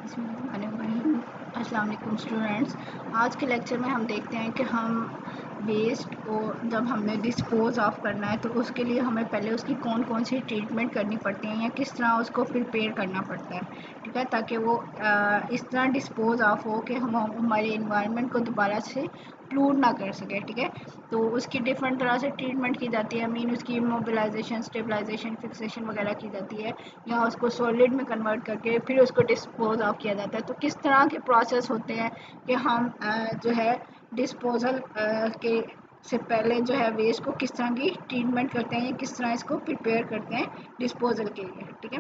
अस्सलाम वालेकुम स्टूडेंट्स। आज के लेक्चर में हम देखते हैं कि हम वेस्ट को जब हमने डिस्पोज ऑफ करना है तो उसके लिए हमें पहले उसकी कौन कौन सी ट्रीटमेंट करनी पड़ती है या किस तरह उसको प्रिपेयर करना पड़ता है, ठीक है, ताकि वो इस तरह डिस्पोज ऑफ हो कि हम हमारे इन्वायरमेंट को दोबारा से प्लूट ना कर सके, ठीक है। तो उसकी डिफरेंट तरह से ट्रीटमेंट की जाती है। मीन उसकी इमोबिलाइजेशन, स्टेबलाइजेशन, फिक्सेशन वगैरह की जाती है, या उसको सॉलिड में कन्वर्ट करके फिर उसको डिस्पोज ऑफ किया जाता है। तो किस तरह के प्रोसेस होते हैं कि हम जो है डिस्पोजल के से पहले जो है वेस्ट को किस तरह की ट्रीटमेंट करते हैं, किस तरह इसको प्रिपेयर करते हैं डिस्पोजल के लिए, ठीक है।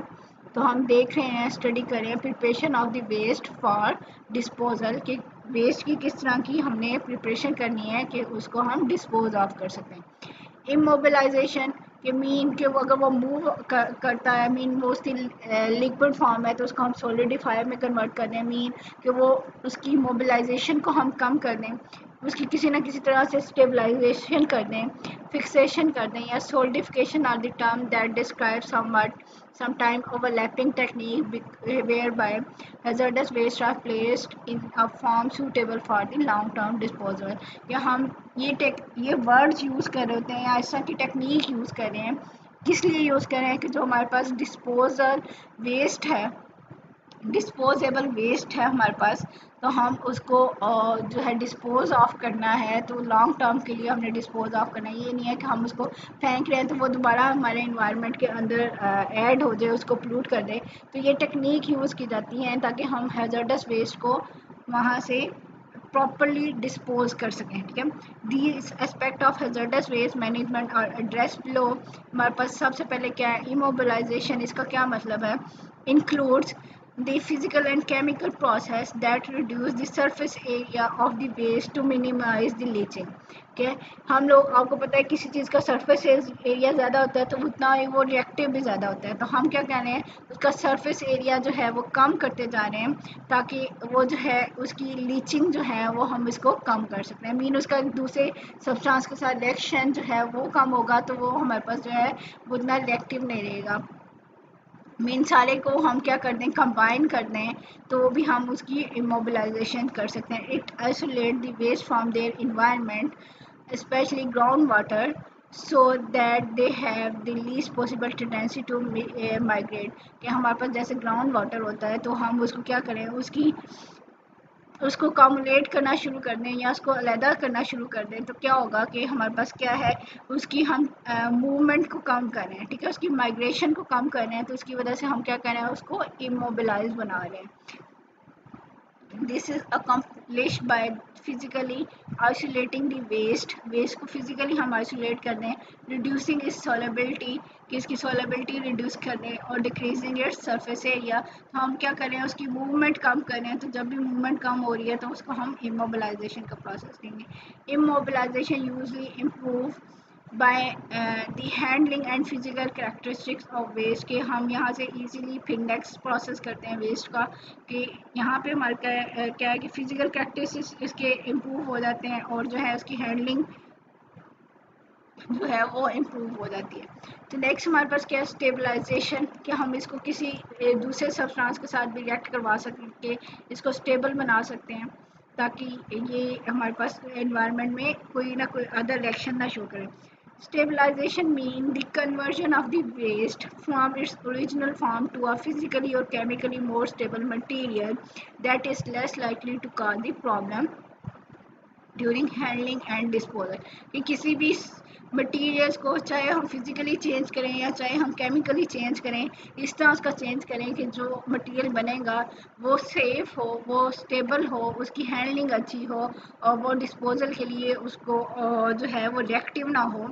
तो हम देख रहे हैं, स्टडी कर रहे हैं preparation of the waste for disposal, कि वेस्ट की किस तरह की हमने प्रिपरेशन करनी है कि उसको हम डिस्पोज ऑफ कर सकें। इमोबिलाइजेशन कि मीन के वो अगर वो मूव करता है, मीन वो उसकी लिक्विड फॉर्म है तो उसको हम सॉलिडिफायर में कन्वर्ट कर दें, मीन कि वो उसकी मोबिलाइजेशन को हम कम कर दें, उसकी किसी ना किसी तरह से स्टेबलाइजेशन कर दें, फिक्सेशन कर दें, या solidification are the term that describe sometime overlapping technique whereby hazardous waste are placed in a form suitable for the long term disposal। या हम ये वर्ड्स यूज़ कर रहे होते हैं या इस तरह की टेक्निक यूज़ कर रहे हैं, किस लिए यूज़ कर रहे हैं कि जो हमारे पास डिस्पोजल वेस्ट है, डिस्पोजेबल वेस्ट है हमारे पास, तो हम उसको जो है डिस्पोज ऑफ करना है, तो लॉन्ग टर्म के लिए हमने डिस्पोज ऑफ करना है। ये नहीं है कि हम उसको फेंक रहे हैं तो वो दोबारा हमारे इन्वायरमेंट के अंदर ऐड हो जाए, उसको पोल्यूट कर दे। तो ये टेक्निक यूज़ की जाती हैं ताकि हम हैज़र्डस वेस्ट को वहाँ से प्रॉपरली डिस्पोज कर सकें, ठीक है। This aspect of hazardous waste management और एड्रेस बिलो। हमारे पास सबसे पहले क्या है, इमोबिलाइजेशन। इसका क्या मतलब है, includes the physical and chemical process that reduce the surface area of the waste to minimize the leaching। okay? हम लोग, आपको पता है किसी चीज़ का सरफेस एरिया ज़्यादा होता है तो उतना ही वो रिएक्टिव भी ज़्यादा होता है। तो हम क्या कह रहे हैं, उसका सरफेस एरिया जो है वो कम करते जा रहे हैं ताकि वो जो है उसकी लीचिंग जो है वो हम इसको कम कर सकते हैं। मीन उसका दूसरे सब्सटेंस के साथ रिएक्शन जो है वो कम होगा तो वो हमारे पास जो है वो उतना रिएक्टिव नहीं रहेगा। मीन सारे को हम क्या कर दें, कंबाइन कर दें, तो भी हम उसकी इमोबिलाइजेशन कर सकते हैं। It isolate the waste from their environment specially ground water so that they have the least possible tendency to migrate. कि हमारे पास जैसे ग्राउंड वाटर होता है तो हम उसको क्या करें, उसको कम्युलेट करना शुरू कर दें या उसको अलहदा करना शुरू कर दें, तो क्या होगा कि हमारे पास क्या है, उसकी हम मूवमेंट को कम कर रहे हैं, ठीक है, उसकी माइग्रेशन को कम कर रहे हैं। तो उसकी वजह से हम क्या कर रहे हैं, उसको इमोबिलाइज बना रहे हैं। This is accomplished by physically isolating the waste को फिजिकली हम आइसोलेट कर दें, रिड्यूसिंग इस सोलेबिलिटी कि इसकी सोलेबिलिटी रिड्यूस कर दें, और डिक्रीजिंग इट्स सरफेस एरिया। तो हम क्या करें, उसकी मूवमेंट कम करें। तो जब भी मूवमेंट कम हो रही है तो उसको हम इमोबिलाइजेशन का प्रोसेस करेंगे। Immobilization usually improve by the handling and physical characteristics of waste, के हम यहाँ से इजीली फिर नेक्स्ट प्रोसेस करते हैं वेस्ट का, कि यहाँ पे हमारे क्या है कि फिजिकल कैरेक्टरिस्टिक्स इसके इम्प्रूव हो जाते हैं और जो है उसकी हैंडलिंग जो है वो इम्प्रूव हो जाती है। तो नेक्स्ट हमारे पास क्या है, स्टेबलाइजेशन, कि हम इसको किसी दूसरे सब्सटेंस के साथ भी रिएक्ट करवा सकते, इसको स्टेबल बना सकते हैं ताकि ये हमारे पास एनवायरनमेंट में कोई ना कोई अदर रिएक्शन ना शो करे। Stabilization means the conversion of the waste from its original form to a physically or chemically more stable material that is less likely to cause the problem during handling and disposal. कि किसी भी materials को चाहे हम physically change करें या चाहे हम केमिकली चेंज करें, इस तरह उसका चेंज करें कि जो मटेरियल बनेगा वो सेफ़ हो, वो स्टेबल हो, उसकी हैंडलिंग अच्छी हो और वो डिस्पोजल के लिए उसको जो है वो रिएक्टिव ना हो,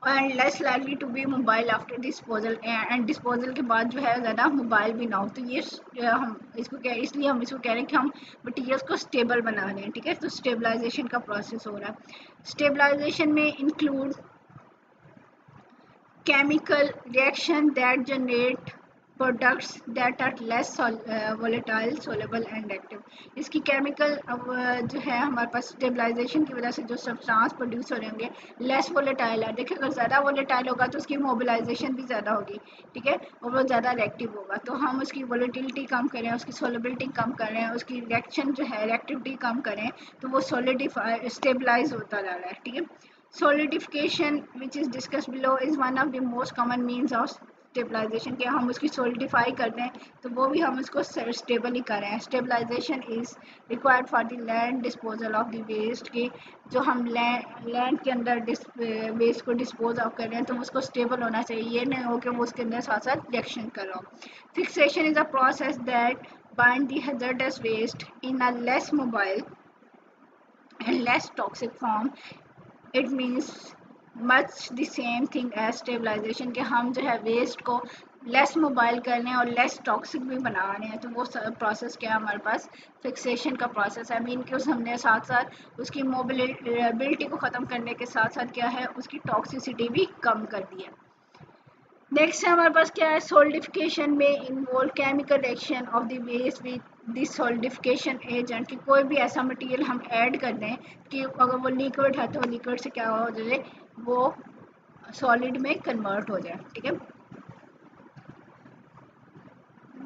and less likely to be mobile after disposal, and disposal के बाद जो है ज़्यादा मोबाइल भी ना हो। तो ये हम इसको क्या, इसलिए हम इसको कह रहे हैं कि हम मटीरियल्स को स्टेबल बना रहे हैं, ठीक है। तो स्टेबलाइजेशन का प्रोसेस हो रहा है। स्टेबलाइजेशन में include chemical reaction that generate products that are less volatile soluble and active. इसकी केमिकल जो है हमारे पास स्टेबलाइजेशन की वजह से जो सब्सटेंस प्रोड्यूस हो रहे होंगे लेस वोलेटाइल है। देखिए अगर ज़्यादा वोलेटाइल होगा तो उसकी मोबिलाइजेशन भी ज़्यादा होगी, ठीक है, और वो ज़्यादा रिएक्टिव होगा। तो हम उसकी वोलेटिलिटी कम करें, उसकी सोलेबिलिटी कम करें, उसकी रिएक्शन जो है रिएक्टिविटी कम करें, तो वो सोलिडिफाई स्टेबलाइज होता जा रहा है, ठीक है। Solidification, which is discussed below, is one of the most common means of stabilization के हम उसकी सोलिडिफाई कर दें तो वो भी हम उसको स्टेबल ही करें। Stabilization is required for the land disposal of the waste की जो हम लैंड के अंदर वेस्ट को डिस्पोज ऑफ कर रहे हैं तो उसको स्टेबल होना चाहिए, ये नहीं हो कि वो उसके अंदर साथ साथ रिएक्शन कर रहा हो। Fixation is a process that bind the hazardous waste in a less mobile and less toxic form. It means much the same thing as stabilization के हम जो है वेस्ट को लेस मोबाइल करने हैं और लेस टॉक्सिक भी बना रहे हैं। तो वो प्रोसेस क्या है हमारे पास फिक्सेशन का प्रोसेस है। मीन कि उस हमने साथ साथ उसकी मोबिलिटी को ख़त्म करने के साथ साथ क्या है उसकी टॉक्सिसिटी भी कम कर दी है। नेक्स्ट है हमारे पास क्या है सोल्डिफिकेशन में involve chemical reaction of the waste with the solidification agent कि कोई भी ऐसा मटेरियल हम ऐड कर दें कि अगर वो लिक्विड है तो लिक्विड से क्या हो जाए वो सॉलिड में कन्वर्ट हो जाए, ठीक है।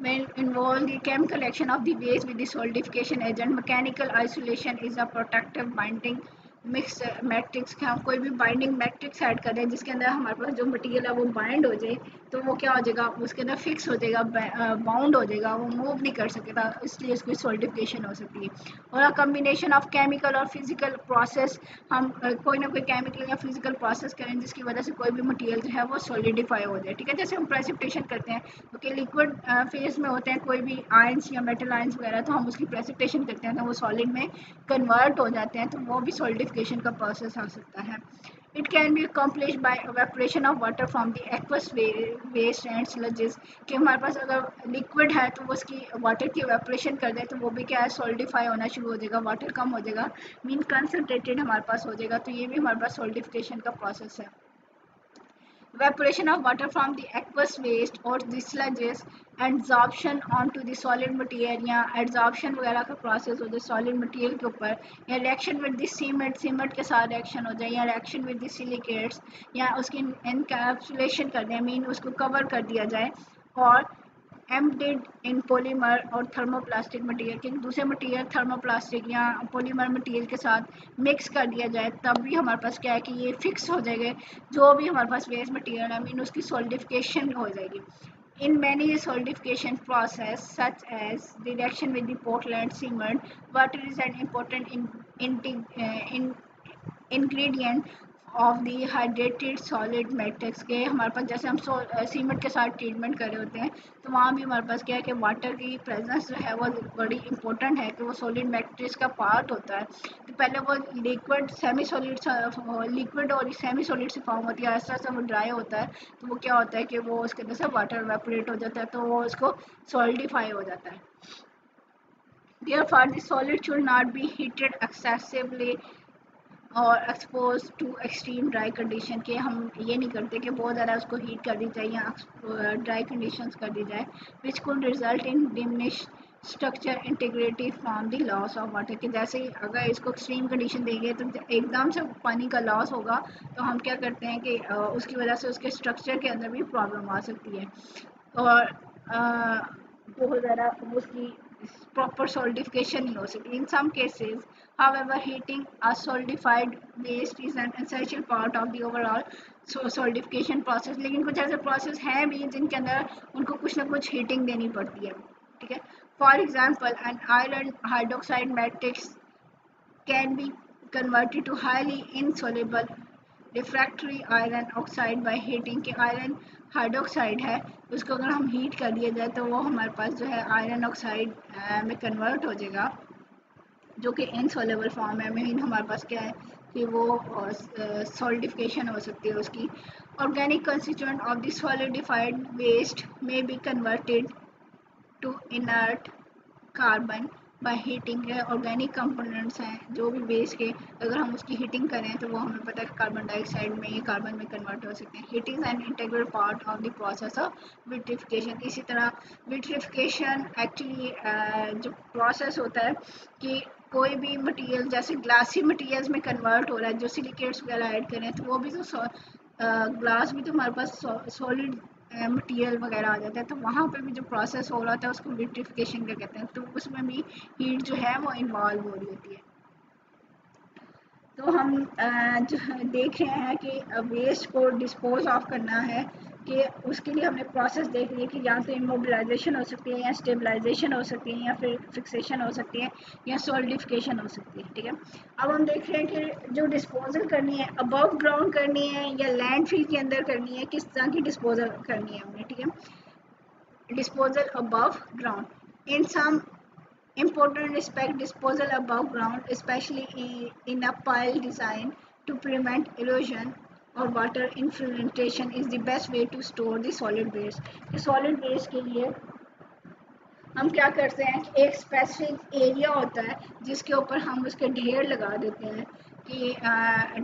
May involve the chemical action of the base with the solidification agent. Mechanical isolation is a protective binding mix matrix के हम कोई भी बाइंडिंग मैट्रिक्स ऐड कर दें जिसके अंदर हमारे पास जो मटेरियल है वो बाइंड हो जाए तो वो क्या हो जाएगा उसके अंदर फिक्स हो जाएगा, बाउंड हो जाएगा, वो मूव नहीं कर सकेगा, इसलिए इसकी सोल्डिफिकेशन हो सकती है। और अ कम्बिनेशन ऑफ केमिकल और फिजिकल प्रोसेस हम कोई ना कोई केमिकल या फिजिकल प्रोसेस करें जिसकी वजह से कोई भी मटेरियल जो है वो सॉलिडिफाई हो जाए, ठीक है। जैसे हम प्रेसिपिटेशन करते हैं तो लिक्विड फेज में होते हैं कोई भी आयंस या मेटल आयंस वगैरह तो हम उसकी प्रेसिपिटेशन करते हैं तो वो सॉलिड में कन्वर्ट हो जाते हैं, तो वो भी सॉलिडिफिकेशन का प्रोसेस आ सकता है। It can be accomplish by evaporation of water from the aqueous waste and sludges कि हमारे पास अगर लिक्विड है तो वो उसकी वाटर की evaporation कर दें तो वो भी क्या है सॉलिडिफाई होना शुरू हो जाएगा, वाटर कम हो जाएगा, मीन कंसनट्रेटेड हमारे पास हो जाएगा, तो ये भी हमारे पास सॉलिडिफिकेशन का प्रोसेस है। Evaporation of water from the aqueous waste or the sludges, adsorption onto the solid material या adsorption वगैरह का process हो जाए solid material के ऊपर, या reaction with the cement के साथ reaction हो जाए, या reaction with the silicates या उसकी encapsulation कर दें मीन उसको cover कर दिया जाए, और एम्प्टीड इन पॉलीमर और थर्मोप्लास्टिक मटेरियल के दूसरे मटेरियल थर्मोप्लास्टिक या पॉलीमर मटेरियल के साथ मिक्स कर दिया जाए तब भी हमारे पास क्या है कि ये फिक्स हो जाएगा जो भी हमारे पास वेस्ट मटेरियल है मीन उसकी सॉलिडिफिकेशन हो जाएगी। In many solidification process such as the reaction with the Portland cement, water is an important ingredient of the hydrated solid matrix के हमारे पास जैसे हम सीमेंट के साथ ट्रीटमेंट कर रहे होते हैं तो वहाँ भी हमारे पास क्या है कि वाटर की प्रेजेंस जो है वो बड़ी इंपॉर्टेंट है कि वो सॉलिड मैट्रिक्स का पार्ट होता है। तो पहले वो लिक्विड सेमी सॉलिड लिक्विड और सेमी सॉलिड से फॉर्म होती है, ऐसा ऐसा वो ड्राई होता है तो वो क्या होता है कि वो उसके अंदर से वाटर वेपोरेट हो जाता है तो वो उसको सॉलिडिफाई हो जाता है। Therefore, the solid should not be heated excessively और expose to extreme dry condition के हम ये नहीं करते कि बहुत ज़्यादा उसको हीट कर दी जाए या ड्राई कंडीशंस कर दी जाए which could result in diminish structure integrity from the loss of water के जैसे अगर इसको एक्सट्रीम कंडीशन देंगे तो एकदम से पानी का लॉस होगा तो हम क्या करते हैं कि उसकी वजह से उसके स्ट्रक्चर के अंदर भी प्रॉब्लम आ सकती है और बहुत ज़्यादा उसकी proper solidification नहीं हो सकती। In some cases, however, heating a solidified waste is an essential part of the overall solidification process. लेकिन कुछ ऐसे process हैं भी जिनके अंदर उनको कुछ ना कुछ heating देनी पड़ती है, ठीक है। For example, an iron hydroxide matrix can be converted to highly insoluble refractory iron oxide by heating के आयरन हाइड्रोक्साइड है उसको अगर हम हीट कर दिया जाए तो वो हमारे पास जो है आयरन ऑक्साइड में कन्वर्ट हो जाएगा जो कि इनसॉल्युबल फॉर्म है। मीन हमारे पास क्या है कि वो सॉलिडिफिकेशन हो सकती है उसकी। Organic constituent of the solidified waste में be converted to inert carbon by heating है, ऑर्गेनिक कंपोनेंट्स हैं जो भी वेस्ट के, अगर हम उसकी हीटिंग करें तो वो हमें पता है कार्बन डाइऑक्साइड में या कार्बन में कन्वर्ट हो सकते हैं। Heating and integral part of the process of vitrification. इसी तरह विट्रिफिकेशन एक्चुअली जो प्रोसेस होता है कि कोई भी मटेरियल जैसे ग्लासी मटेरियल्स में कन्वर्ट हो रहा है, जो सिलिकेट्स वगैरह ऐड करें तो वो भी तो ग्लास भी तो हमारे पास सॉलिड मटेरियल वगैरह आ जाता है, तो वहाँ पे भी जो प्रोसेस हो रहा था उसको विट्रिफिकेशन क्या कहते हैं, तो उसमें भी हीट जो है वो इन्वॉल्व हो रही होती है। तो हम जो देख रहे हैं कि वेस्ट को डिस्पोज ऑफ करना है, कि उसके लिए हमने प्रोसेस देख ली कि या तो इमोबिलाइजेशन हो सकती है, या स्टेबलाइजेशन हो सकती है, या फिर फिक्सेशन हो सकती है, या सॉलिडिफिकेशन हो सकती है। ठीक है, अब हम देख रहे हैं कि जो डिस्पोजल करनी है अबव ग्राउंड करनी है या लैंडफिल के अंदर करनी है, किस तरह की डिस्पोजल करनी है हमने। ठीक है, disposal above ground. In some important respect, disposal above ground, especially in a pile design to prevent erosion or water infiltration, is the best way to store the solid waste. कि solid waste के लिए हम क्या करते हैं कि एक specific area होता है जिसके ऊपर हम उसके ढेर लगा देते हैं, कि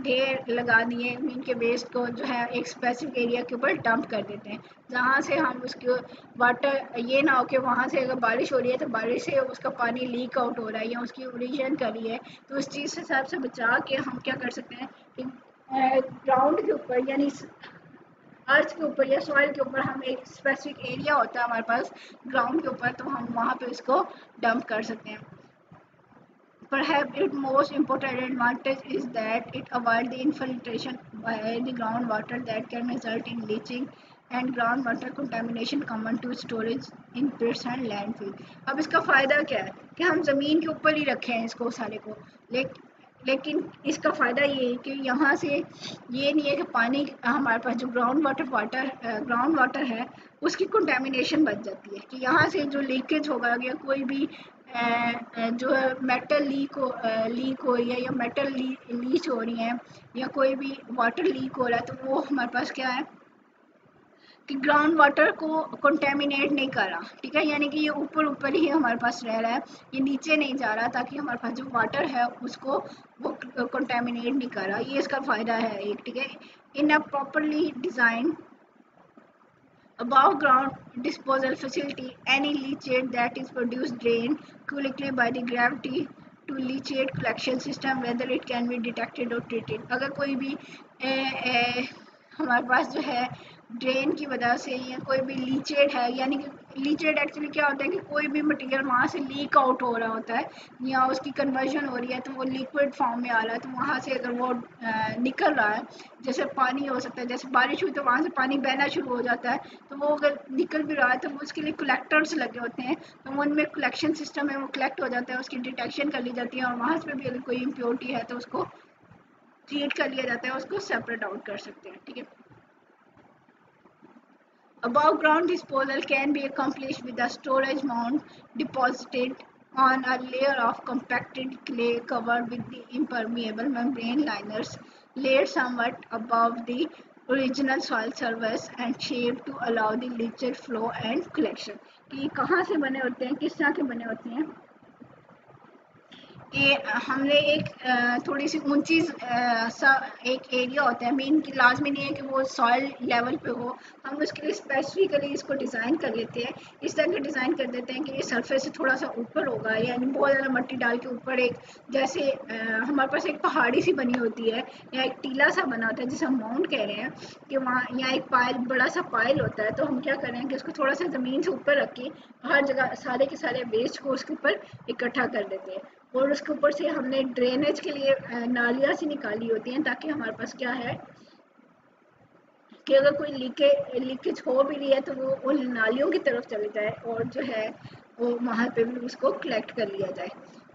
ढेर लगा दिए मीन के वेस्ट को जो है एक स्पेसिफिक एरिया के ऊपर डंप कर देते हैं, जहाँ से हम उसके वाटर ये ना हो कि वहाँ से अगर बारिश हो रही है तो बारिश से उसका पानी लीक आउट हो रहा है या उसकी ओरिजिन कर रही है, तो उस चीज़ से हिसाब से बचा के हम क्या कर सकते हैं कि ग्राउंड के ऊपर यानी अर्थ के ऊपर या सॉइल के ऊपर हम एक स्पेसिफिक एरिया होता है हमारे पास ग्राउंड के ऊपर, तो हम वहाँ पे इसको डंप कर सकते हैं। Perhaps its most important advantage is that it avoids the infiltration by the groundwater that can result in leaching and groundwater contamination common to storage in pits and landfill। अब इसका फ़ायदा क्या है कि हम ज़मीन के ऊपर ही रखे हैं इसको सारे को, लेकिन इसका फ़ायदा ये है कि यहाँ से ये नहीं है कि पानी हमारे पास जो ग्राउंड वाटर है उसकी कंटेमिनेशन बच जाती है, कि यहाँ से जो लीकेज होगा या कोई भी जो है मेटल लीक हो रही है या मेटल लीच हो रही है या कोई भी वाटर लीक हो रहा है, तो वो हमारे पास क्या है कि ग्राउंड वाटर को कंटेमिनेट नहीं कर रहा। ठीक है, यानी कि ये ऊपर ऊपर ही हमारे पास रह रहा है, ये नीचे नहीं जा रहा, ताकि हमारे पास जो वाटर है उसको वो कंटेमिनेट नहीं कर रहा। ये इसका फ़ायदा है एक। ठीक है, in a properly design above ground disposal facility, any leachate that is produced drain quickly by the gravity to leachate collection system, whether it can be detected or treated। अगर कोई भी हमारे पास जो है ड्रेन की वजह से या कोई भी लीचेड है, यानी कि लीचेड एक्चुअली क्या होता है कि कोई भी मटेरियल वहाँ से लीक आउट हो रहा होता है या उसकी कन्वर्जन हो रही है तो वो लिक्विड फॉर्म में आ रहा है, तो वहाँ से अगर वो निकल रहा है, जैसे पानी हो सकता है, जैसे बारिश हुई तो वहाँ से पानी बहना शुरू हो जाता है, तो वो अगर निकल भी रहा है तो उसके लिए कलेक्टर्स लगे होते हैं, तो उनमें कलेक्शन सिस्टम है वो कलेक्ट हो जाता है, उसकी डिटेक्शन कर ली जाती है और वहाँ से भी अगर कोई इम्प्योरिटी है तो उसको ट्रीट कर लिया जाता है, उसको सेपरेट आउट कर सकते हैं। ठीक है, above ground disposal can be accomplished with a storage mound deposited on a layer of compacted clay covered with the impermeable membrane liners laid somewhat above the original soil surface and shaped to allow the leachate flow and collection। कि कहाँ से बने होते हैं, किस तरह के बने होते हैं कि हमने एक थोड़ी सी ऊंची सा एक एरिया होता है, मीन की लाजमी नहीं है कि वो सॉइल लेवल पे हो, हम उसके लिए स्पेसिफिकली इसको डिज़ाइन कर लेते हैं, इस तरह के डिज़ाइन कर देते हैं कि ये सरफेस से थोड़ा सा ऊपर होगा, यानी बहुत ज़्यादा मिट्टी डाल के ऊपर एक जैसे हमारे पास एक पहाड़ी सी बनी होती है या एक टीला सा बना होता है जिसे हम माउंट कह रहे हैं, कि वहाँ यहाँ एक पायल बड़ा सा पायल होता है, तो हम क्या करें कि उसको थोड़ा सा ज़मीन से ऊपर रख के हर जगह सारे के सारे वेस्ट को उसके ऊपर इकट्ठा कर देते हैं, और उसके ऊपर से हमने ड्रेनेज के लिए नालियाँ सी निकाली होती हैं, ताकि हमारे पास क्या है कि अगर कोई लीकेज हो भी रही है तो वो उन नालियों की तरफ चले जाए और जो है वो वहाँ पे भी उसको कलेक्ट कर लिया जाए।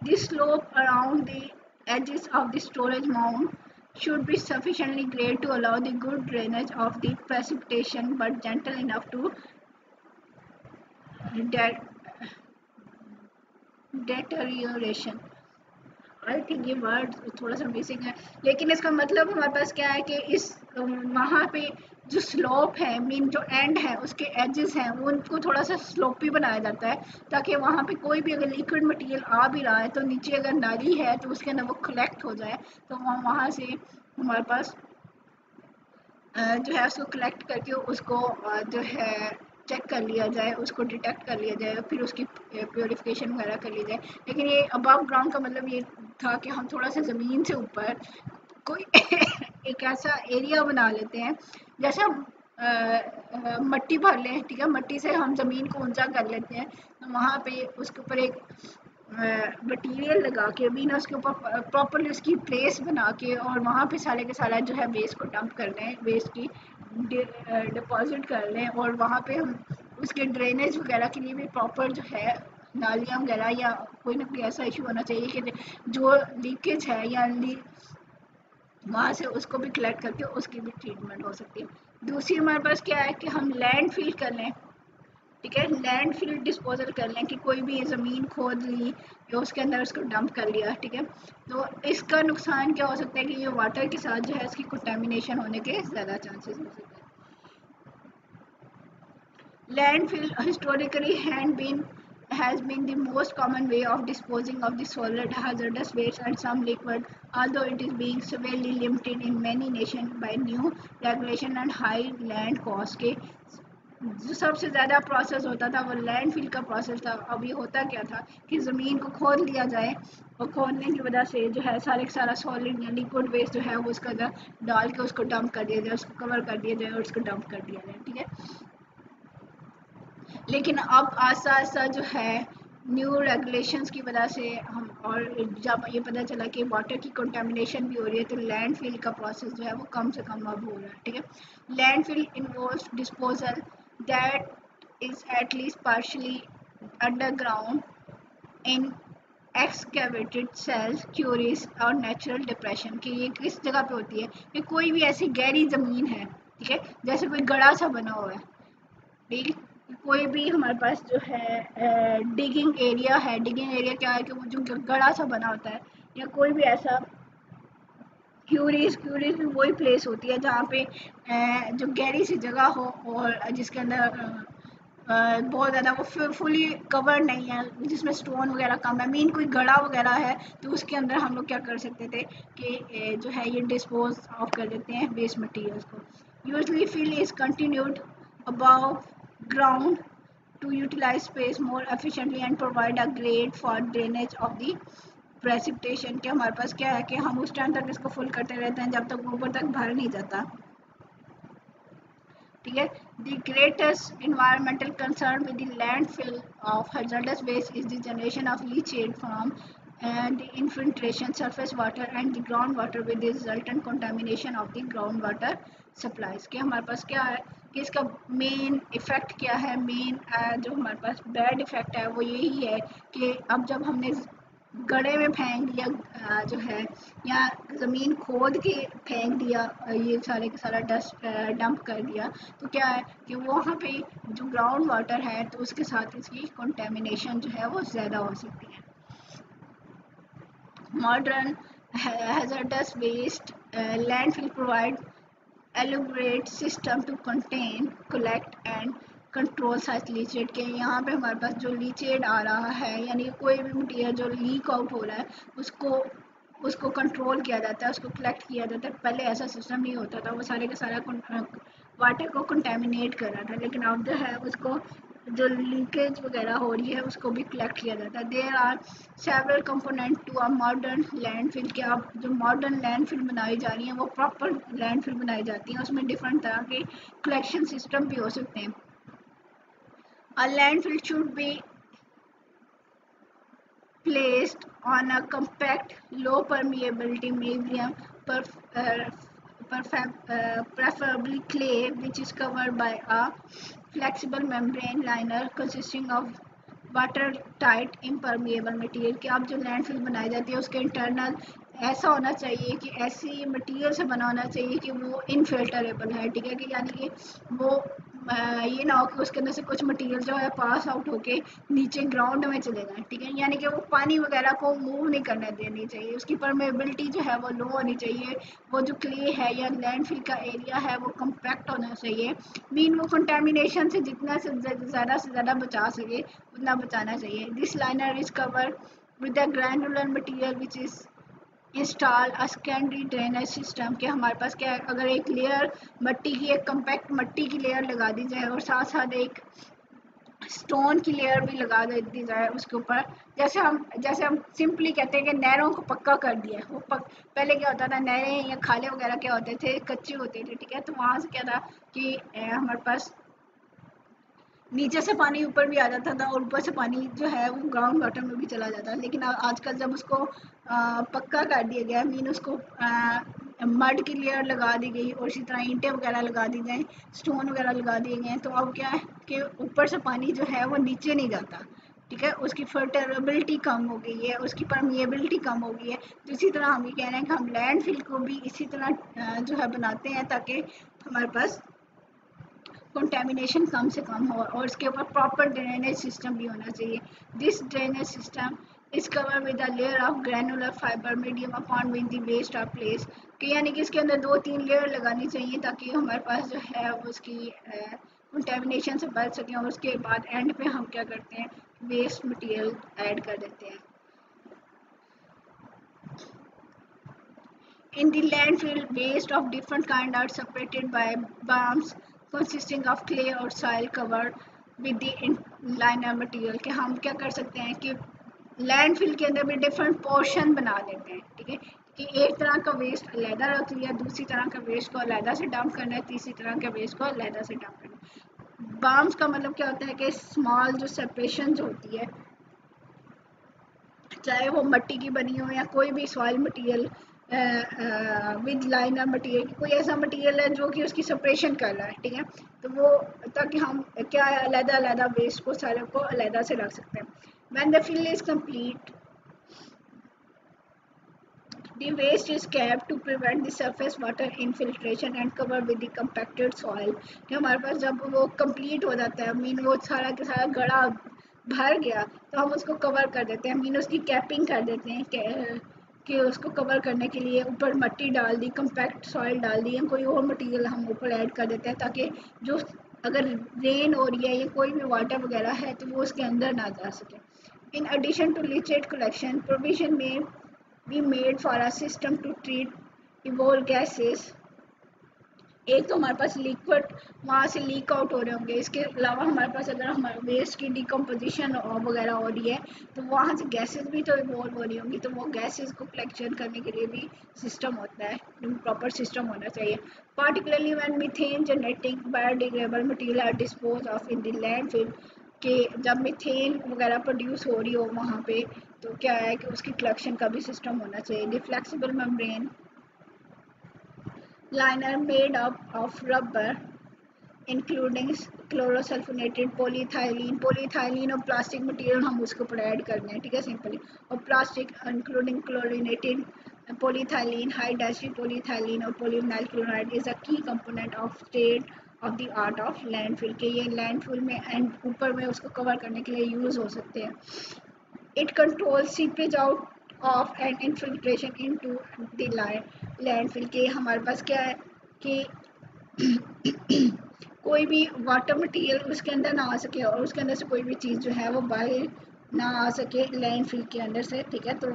This slope around the edges of the storage mound should be sufficiently great to allow the good drainage of the precipitation, but gentle enough to det deterioration। I think ये वर्ड थोड़ा सा missing है, लेकिन इसका मतलब हमारे पास क्या है कि इस वहाँ पे जो स्लोप है, मीन जो एंड है, उसके एजेस हैं, वो उनको थोड़ा सा स्लोपी बनाया जाता है, ताकि वहाँ पे कोई भी अगर लिक्विड मटेरियल आ भी रहा है तो नीचे अगर नाली है तो उसके अंदर वो कलेक्ट हो जाए, तो वहाँ से हमारे पास जो है उसको कलेक्ट करके उसको जो है चेक कर लिया जाए, उसको डिटेक्ट कर लिया जाए, फिर उसकी प्योरिफिकेशन वगैरह कर ली जाए। लेकिन ये अबव ग्राउंड का मतलब ये था कि हम थोड़ा सा ज़मीन से ऊपर कोई एक ऐसा एरिया बना लेते हैं, जैसे हम मट्टी भर लें, ठीक है, मट्टी से हम ज़मीन को ऊंचा कर लेते हैं, तो वहाँ पे उसके ऊपर एक मटीरियल लगा के भी ना, उसके ऊपर प्रॉपरली उसकी प्लेस बना के, और वहाँ पे सारे के सारा जो है वेस्ट को डंप कर लें, वेस्ट की डिपॉजिट कर लें, और वहाँ पे हम उसके ड्रेनेज वगैरह के लिए भी प्रॉपर जो है नालियाँ वगैरह, या कोई ना कोई ऐसा इशू होना चाहिए कि जो लीकेज है या वहाँ से उसको भी कलेक्ट करके उसकी भी ट्रीटमेंट हो सकती है। दूसरी हमारे पास क्या है कि हम लैंड फिल कर लें, ठीक है, लैंड फिल डिस्पोजल कर लें, कि कोई भी ज़मीन खोद ली या उसके अंदर उसको डंप कर लिया, ठीक है। तो इसका नुकसान क्या हो सकता है कि ये वाटर के साथ जो है इसकी कंटेमिनेशन होने के ज़्यादा चांसेस हो सकते हैं। Landfill historically has been the most common way of disposing of the solid hazardous waste and some liquid, although it is being severely limited in many nations by new regulation and high land cost के जो सबसे ज़्यादा process होता था वो landfill का process था। अभी होता क्या था कि ज़मीन को खोद लिया जाए, और खोदने की वजह से जो है सारे सारा सॉलिड या लिक्विड वेस्ट जो है वो उसके अंदर डाल के उसको डंप कर दिया जाए, उसको कवर कर दिया जाए और उसको डंप कर दिया जाए, ठीक है। लेकिन अब आस्ता आस्ता जो है न्यू रेगुलेशंस की वजह से हम, और जब ये पता चला कि वाटर की कंटेमिनेशन भी हो रही है, तो लैंडफिल का प्रोसेस जो है वो कम से कम अब हो रहा है, ठीक है। Landfill involves disposal that is at least partially underground in excavated cells quarries और नेचुरल डिप्रेशन, कि ये किस जगह पे होती है कि कोई भी ऐसी गहरी ज़मीन है, ठीक है, जैसे कोई गड़ा सा बना हुआ है, ठीक, कोई भी हमारे पास जो है डिगिंग एरिया है। डिगिंग एरिया क्या है कि वो जो गड़ा सा बना होता है, या कोई भी ऐसा क्यूरीज भी वही प्लेस होती है जहाँ पे जो गहरी सी जगह हो, और जिसके अंदर बहुत ज़्यादा वो फुली कवर नहीं है, जिसमें स्टोन वगैरह कम है, मीन कोई गड़ा वगैरह है, तो उसके अंदर हम लोग क्या कर सकते थे कि जो है ये डिस्पोज ऑफ कर देते हैं वेस्ट मटेरियल्स को। Usually fill is continued above ground to utilize space more efficiently and provide a grade for drainage of the precipitation, के हमारे पास क्या है कि हम उस टाइम तक इसको फुल करते रहते हैं जब तक ऊपर तक भर नहीं जाता, ठीक है। The greatest environmental concern with the landfill of hazardous waste is the generation of leachate from and the infiltration surface water and the groundwater with the resultant contamination of the groundwater supplies, के हमारे पास क्या है कि इसका main effect क्या है, main जो हमारे पास बैड इफ़ेक्ट है वो यही है कि अब जब हमने गड्ढे में फेंक दिया जो है, या ज़मीन खोद के फेंक दिया, ये सारे का सारा डस्ट डंप कर दिया, तो क्या है कि वहाँ पे जो ग्राउंड वाटर है तो उसके साथ इसकी कंटेमिनेशन जो है वो ज़्यादा हो सकती है। Modern hazardous waste landfill provide elaborate system to contain, collect and control such leachate के। यहाँ पे हमारे पास जो लीचेड आ रहा है, यानी कोई भी मटीरियल जो लीक आउट हो रहा है उसको उसको कंट्रोल किया जाता है, उसको कलेक्ट किया जाता है। पहले ऐसा सिस्टम नहीं होता था, वो सारे का सारा वाटर को कंटेमिनेट कर रहा था, लेकिन अब जो है उसको जो लीकेज वगैरह हो रही है उसको भी कलेक्ट किया जाता है। There are several component to a modern landfill, के अब जो मॉडर्न लैंडफिल बनाई जा रही हैं वो प्रॉपर लैंडफिल बनाई जाती हैं, उसमें डिफरेंट तरह के कलेक्शन सिस्टम भी हो सकते हैं। A landfill should be placed on a compact, low permeability medium, preferably clay, which is covered by a flexible membrane liner consisting of water tight impermeable material, कि अब जो लैंडफिल बनाई जाती है उसके इंटरनल ऐसा होना चाहिए कि ऐसी मटीरियल से बना होना चाहिए कि वो इनफिल्टरेबल है, ठीक है, कि यानी कि वो ये ना हो कि उसके अंदर से कुछ मटेरियल जो है पास आउट होके नीचे ग्राउंड में चले जाए, ठीक है। यानी कि वो पानी वगैरह को मूव नहीं करने देनी चाहिए, उसकी परमेबिलिटी जो है वो लो होनी चाहिए। वो जो क्ले है या लैंडफिल का एरिया है वो कम्पैक्ट होना चाहिए। मीन वो कंटेमिनेशन से जितना से ज़्यादा बचा सके उतना बचाना चाहिए। This liner is cover with the granular material which is install a secondary drainage system, के हमारे पास क्या है, अगर एक लेयर मट्टी की, एक कम्पैक्ट मट्टी की लेयर लगा दी जाए और साथ साथ एक स्टोन की लेयर भी लगा दी जाए उसके ऊपर, जैसे हम सिंपली कहते हैं कि नहरों को पक्का कर दिया है। पहले क्या होता था, नहरें या खाले वगैरह क्या होते थे, कच्चे होते थे, ठीक है। तो वहाँ से क्या था कि हमारे पास नीचे से पानी ऊपर भी आ जाता था और ऊपर से पानी जो है वो ग्राउंड वाटर में भी चला जाता है। लेकिन आजकल जब उसको पक्का कर दिया गया, मीन उसको मड की लेयर लगा दी गई और इसी तरह ईंटें वगैरह लगा दी गई, स्टोन वगैरह लगा दिए गए, तो अब क्या है कि ऊपर से पानी जो है वो नीचे नहीं जाता, ठीक है। उसकी फर्टेबिलिटी कम हो गई है, उसकी परमिएबिलिटी कम हो गई है। तो इसी तरह हम ये कह रहे हैं कि हम लैंड फिल को भी इसी तरह जो है बनाते हैं ताकि हमारे पास कंटेमिनेशन कम से कम हो और इसके ऊपर प्रॉपर ड्रेनेज सिस्टम भी होना चाहिए। This drainage system is cover with a layer of granular fibre medium upon which the waste of place, कि यानी कि इसके अंदर 2-3 लेयर लगानी चाहिए ताकि हमारे पास जो है उसकी कंटेमिनेशन से बच सकें। और उसके बाद एंड पे हम क्या करते हैं, वेस्ट मटेरियल ऐड कर देते हैं। In the landfill, waste of different kind are separated by berms consisting of clay or soil covered with the liner material, कि हम क्या कर सकते हैं कि लैंडफिल के अंदर भी डिफरेंट पोर्शन बना देते हैं, ठीक है। कि एक तरह का वेस्ट अलहदा रख लिया, दूसरी तरह का वेस्ट को अलहदा से डंप करना है, तीसरी तरह के वेस्ट को अलहदा से डंप करना है। बाम्स का मतलब क्या होता है कि स्मॉल जो सेपरेशन जो होती है, चाहे वो मिट्टी की बनी हो या कोई भी soil material with liner material, कोई ऐसा मटेरियल है जो कि उसकी सेपरेशन कर रहा है, ठीक है। तो वो ताकि हम क्या है अलग अलग वेस्ट को सारे को अलग से रख सकते हैं। When the fill is complete the waste is kept to prevent the surface water infiltration and covered with the compacted soil, कि हमारे पास जब वो कंप्लीट हो जाता है, मीन वो सारा के सारा गड़ा भर गया, तो हम उसको कवर कर देते हैं, मीन उसकी कैपिंग कर देते हैं कि उसको कवर करने के लिए ऊपर मिट्टी डाल दी, कंपैक्ट सॉइल डाल दी, या कोई और मटेरियल हम ऊपर ऐड कर देते हैं ताकि जो अगर रेन हो रही है या कोई भी वाटर वगैरह है तो वो उसके अंदर ना जा सके। In addition to leachate collection provision में we made for a system to treat evolved gases। एक तो हमारे पास लिक्विड वहाँ से लीक आउट हो रहे होंगे, इसके अलावा हमारे पास अगर हमारे वेस्ट की डिकम्पोजिशन वगैरह हो रही है तो वहाँ से गैसेस भी तो इवॉल्व हो रही होंगी, तो वो गैसेस को कलेक्शन करने के लिए भी सिस्टम होता है, प्रॉपर सिस्टम होना चाहिए। Particularly when methane generating biodegradable material are dispose of in the landfill, कि जब मीथेन वगैरह प्रोड्यूस हो रही हो वहाँ पे, तो क्या है कि उसकी कलेक्शन का भी सिस्टम होना चाहिए। The flexible membrane liner made up of rubber including chlorosulfonated polyethylene और प्लास्टिक मटेरियल हम उसके ऊपर ऐड करते हैं, ठीक है, सिंपली। और plastic including chlorinated polyethylene, high density polyethylene और polyvinyl chloride is a key component of state of the art of landfill, के ये लैंडफिल में एंड ऊपर में उसको कवर करने के लिए यूज़ हो सकते हैं। It controls seepage out of and infiltration into the landfill, के हमारे पास क्या है कि कोई भी वाटर मटेरियल उसके अंदर ना आ सके और उसके अंदर से कोई भी चीज़ जो है वो बाहर ना आ सके लैंडफिल के अंदर से, ठीक है। तो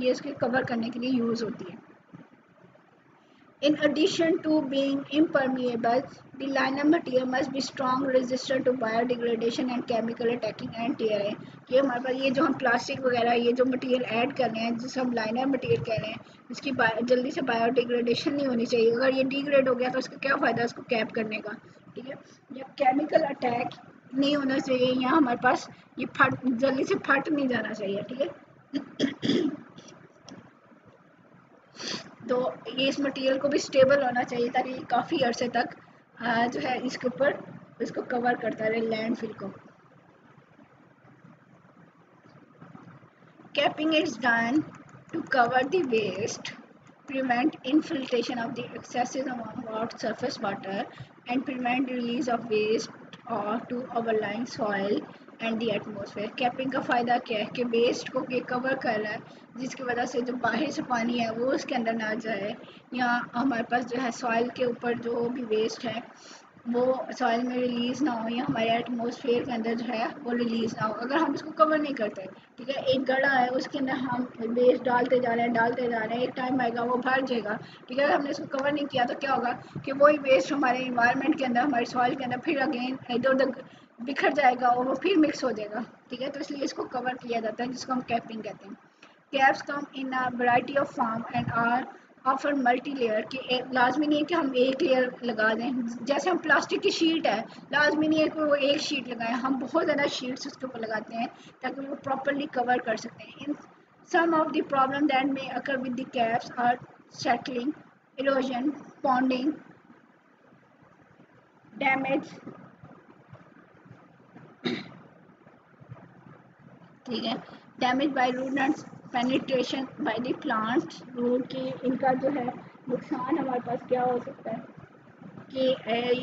ये इसके कवर करने के लिए यूज़ होती है। In addition to being impermeable, the liner material must be strong, resistant to biodegradation and chemical attacking and tearing। ये हमारे पास ये जो हम प्लास्टिक वगैरह ये जो मटेरियल ऐड कर रहे हैं, जिसे हम लाइनर मटेरियल कह रहे हैं, इसकी जल्दी से बायोडिग्रेडेशन नहीं होनी चाहिए। अगर ये डिग्रेड हो गया तो उसका क्या फ़ायदा उसको कैप करने का, ठीक है। या केमिकल अटैक नहीं होना चाहिए, या हमारे पास ये जल्दी से फट नहीं जाना चाहिए, ठीक है। तो ये इस मटेरियल को भी स्टेबल होना चाहिए ताकि काफ़ी अरसे तक जो है इसके ऊपर इसको कवर करता रहे लैंडफिल को। Capping is done to cover the waste, prevent infiltration of the excessive amount of surface water, and prevent release of waste or to overlying soil and the atmosphere. Capping का फ़ायदा क्या है कि waste को ये cover कर रहा है जिसकी वजह से जो बाहर से पानी है वो उसके अंदर ना जाए, या हमारे पास जो है सॉइल के ऊपर जो भी वेस्ट है वो सॉइल में रिलीज़ ना हो, या हमारे एटमॉस्फेयर के अंदर जो है वो रिलीज़ ना हो। अगर हम इसको कवर नहीं करते, ठीक है, एक गड़ा है उसके अंदर हम वेस्ट डालते जा रहे हैं डालते जा रहे हैं, एक टाइम आएगा वो भर जाएगा, ठीक है। अगर हमने इसको कवर नहीं किया तो क्या होगा कि वही वेस्ट हमारे इन्वायरमेंट के अंदर, हमारे सॉइल के अंदर फिर अगेन इधर उधर बिखर जाएगा और वो फिर मिक्स हो जाएगा, ठीक है। तो इसलिए इसको कवर किया जाता है जिसको हम कैपिंग कहते हैं। Caps come in a variety of form and are offer multi layer कि लाजमी नहीं है कि हम एक लेयर लगा दें। जैसे हम प्लास्टिक की शीट है, लाजमी नहीं है कि वो एक शीट लगाएं, हम बहुत ज़्यादा शीट्स उसके ऊपर लगाते हैं ताकि वो प्रॉपरली कवर कर सकते हैं। In some of the problem that may occur with the caps are settling, erosion, ponding, damage, ठीक है, damage by root, penetration by the plants root की, इनका जो है नुकसान हमारे पास क्या हो सकता है कि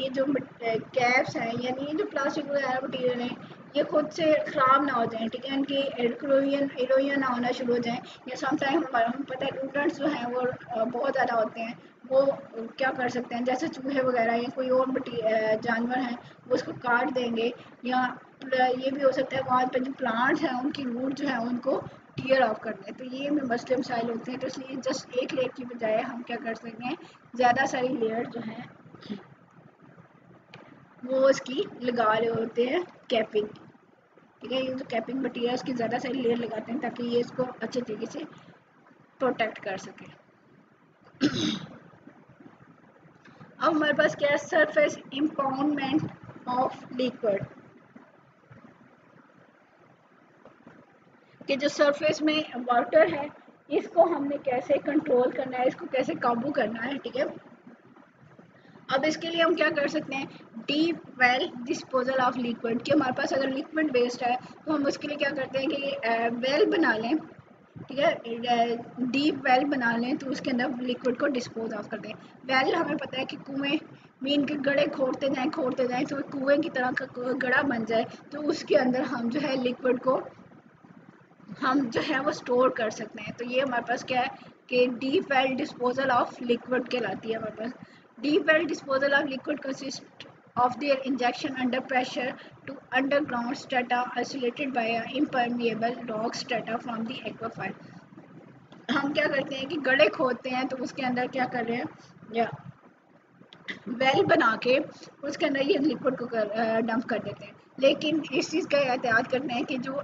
ये जो कैप्स हैं यानी ये जो प्लास्टिक वगैरह मटीरियल हैं ये खुद से ख़राब ना हो जाएं, ठीक है, इनकी इरोजन ना होना शुरू हो जाए, या समटाइम हम पता है रूटेंट्स जो हैं वो बहुत ज़्यादा होते हैं, वो क्या कर सकते हैं जैसे चूहे वगैरह या कोई और जानवर हैं वो उसको काट देंगे, या ये भी हो सकता है वहाँ पे जो प्लांट्स हैं उनकी रूट जो है उनको टीयर ऑफ कर दें। तो ये में मसले मसाइल होते हैं, तो इसलिए जस्ट एक लेयर की बजाय हम क्या कर सकते हैं ज़्यादा सारी लेयर जो हैं वो उसकी लगा रहे होते हैं कैपिंग, ठीक है। ये जो कैपिंग मटीरियल उसकी ज़्यादा सारी लेयर लगाते हैं ताकि ये इसको अच्छे तरीके से प्रोटेक्ट कर सके। अब हमारे पास क्या है सरफेस इम्पाउंडमेंट ऑफ लिक्विड, कि जो सरफेस में वाटर है इसको हमने कैसे कंट्रोल करना है, इसको कैसे काबू करना है, ठीक है। अब इसके लिए हम क्या कर सकते हैं deep well disposal of liquid, कि हमारे पास अगर लिक्विड वेस्ट है तो हम उसके लिए क्या करते हैं कि वेल बना लें, ठीक है, डीप वेल बना लें तो उसके अंदर लिक्विड को डिस्पोज ऑफ कर दें। वेल हमें पता है कि कुएं मीन के गड्ढे खोदते जाएं तो कुएं की तरह का गड्ढा बन जाए, तो उसके अंदर हम जो है लिक्विड को हम जो है वो स्टोर कर सकते हैं। तो ये हमारे पास क्या है कि deep well disposal of liquid कहलाती है हमारे पास। Deep well disposal of liquid consist of their injection under pressure to underground strata isolated by a impermeable rock strata from the aquifer। हम क्या करते हैं कि गड्ढे खोदते हैं तो उसके अंदर क्या कर रहे हैं या वेल बना के उसके अंदर ये लिक्विड को डंप कर देते हैं, लेकिन इस चीज़ का एहतियात करते हैं कि जो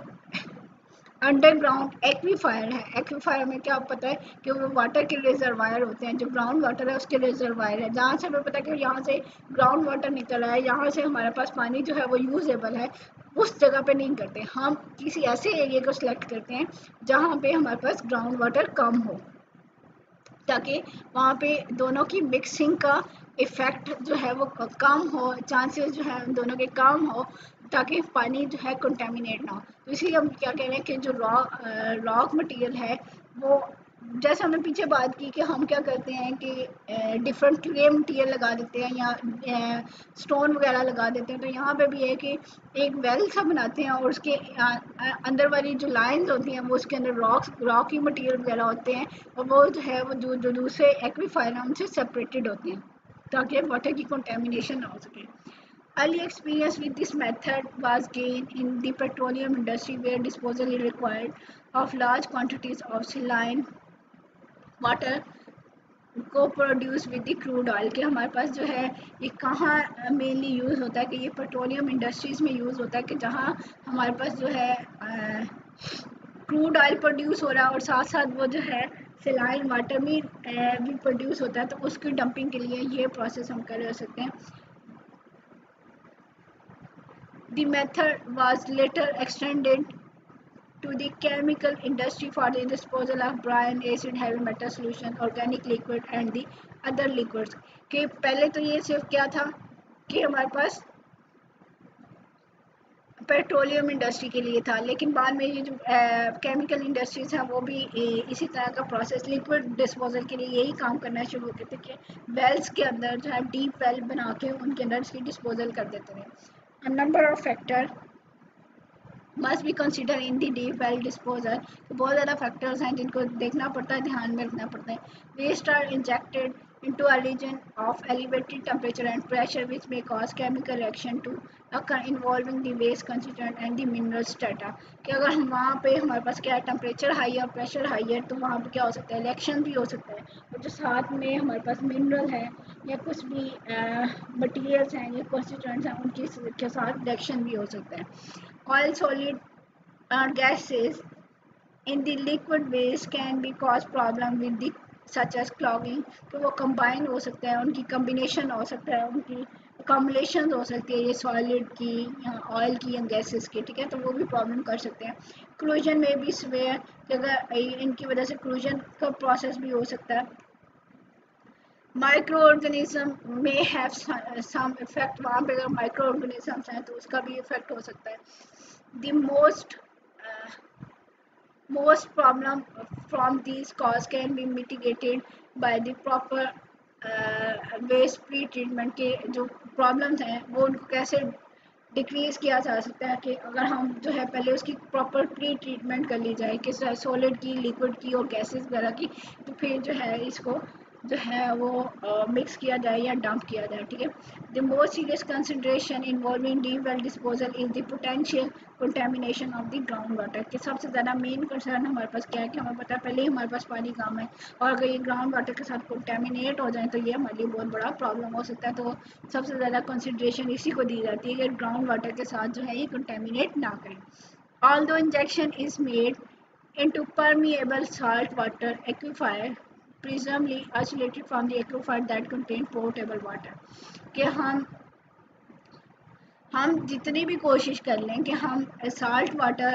अंडरग्राउंड एक्वीफायर है, एक्वीफायर में क्या पता है कि वो वाटर के रिजर्वायर होते हैं, जो ग्राउंड वाटर है उसके रिजर्वायर है, जहाँ से हमें पता है कि यहाँ से ग्राउंड वाटर निकल रहा है, यहाँ से हमारे पास पानी जो है वो यूजेबल है, उस जगह पे नहीं करते, हम किसी ऐसे एरिया को सिलेक्ट करते हैं जहाँ पे हमारे पास ग्राउंड वाटर कम हो, ताकि वहाँ पे दोनों की मिक्सिंग का इफ़ेक्ट जो है वो कम हो, चांसेस जो है दोनों के कम हो, ताकि पानी जो है कंटेमिनेट ना हो। तो इसीलिए हम क्या कह रहे हैं कि जो रॉक मटेरियल है वो, जैसे हमने पीछे बात की कि हम क्या करते हैं कि डिफरेंट क्ले मटेरियल लगा देते हैं या स्टोन वगैरह लगा देते हैं, तो यहाँ पे भी है कि एक वेल सा बनाते हैं और उसके अंदर वाली जो लाइंस होती हैं वो उसके अंदर रॉकी मटेरियल वगैरह होते हैं, और वो जो है वो जो दूसरे एक्वीफायर हैं उनसे सेपरेटेड होते हैं ताकि वाटर की कंटेमिनेशन ना हो सके। Early experience with this method was gained in the petroleum industry where disposal is required of large quantities of saline water को produce with the crude oil, के हमारे पास जो है ये कहाँ मेनली यूज़ होता है कि ये पेट्रोलियम इंडस्ट्रीज़ में यूज़ होता है कि जहाँ हमारे पास जो है क्रूड ऑयल प्रोड्यूस हो रहा है और साथ साथ वो जो है सलाइन वाटर भी प्रोड्यूस होता है, तो उसकी डंपिंग के लिए ये प्रोसेस हम कर सकते हैं। The method was later extended to the chemical industry for the disposal of brine, acid, heavy metal solution, organic liquid and the other liquids। कि पहले तो ये सिर्फ क्या था कि हमारे पास पेट्रोलियम इंडस्ट्री के लिए था, लेकिन बाद में ये जो केमिकल इंडस्ट्रीज हैं वो भी इसी तरह का प्रोसेस लिक्विड डिस्पोजल के लिए यही काम करना शुरू कर देते कि वेल्स के अंदर जो है डीप वेल बना के उनके अंदर इसकी डिस्पोजल कर देते हैं। Number of factor must be consider in the deep well disposal. तो बहुत ज़्यादा फैक्टर्स हैं जिनको देखना पड़ता है, ध्यान में रखना पड़ता है। Waste are injected into a region of elevated temperature and pressure which may cause chemical reaction to occur involving the waste constituent and the mineral strata। कि अगर हम वहाँ पे हमारे पास क्या है, टेम्परेचर हाई है और प्रेशर हाई है, तो वहाँ पे क्या हो सकता है, रिएक्शन भी हो सकता है। और जो साथ में हमारे पास मिनरल है या कुछ भी मटीरियल्स हैं या कॉन्स्टिट्यूएंट्स हैं उनकी के साथ रिएक्शन भी हो सकता है। Oil solid gases in the liquid waste can be cause problem with the such as clogging। तो वो कंबाइन हो सकता है, उनकी कम्बिनेशन हो सकता है, उनकी कॉम्बिनेशन हो सकती है ये सॉलिड की या ऑयल की या गैसेस की, ठीक है, तो वो भी प्रॉब्लम कर सकते हैं। क्रूजन में भी स्वेयर, अगर इनकी वजह से क्रूजन का प्रोसेस भी हो सकता है। माइक्रो ऑर्गेनिज्म में हैव सम इफेक्ट, वहाँ पे अगर माइक्रो ऑर्गेनिजम्स हैं तो उसका भी इफेक्ट हो सकता है। The most problem from these cause can be mitigated by the proper waste pre-treatment। के जो प्रॉब्लम्स हैं वो उनको कैसे डिक्रीज़ किया जा सकता है कि अगर हम जो है पहले उसकी प्रॉपर प्री ट्रीटमेंट कर ली जाए कि सॉलिड की, लिक्विड की और गैसेस वगैरह की, तो फिर जो है इसको जो है वो मिक्स किया जाए या डंप किया जाए, ठीक है। The most serious consideration involving deep well disposal is the potential contamination of the ground water. कि सबसे ज़्यादा मेन कंसर्न हमारे पास क्या है कि हमें पता है पहले ही हमारे पास पानी कम है, और अगर ये ग्राउंड वाटर के साथ कंटेमिनेट हो जाए तो ये हमारे लिए बहुत बड़ा प्रॉब्लम हो सकता है। तो सबसे ज़्यादा कंसिडरेशन इसी को दी जाती है कि ग्राउंड वाटर के साथ जो है ये कंटेमिनेट ना करें। Although injection is made into permeable salt water aquifer presumably isolated from the aquifer that contain potable water। कि हम जितनी भी कोशिश कर लें कि हम साल्ट वाटर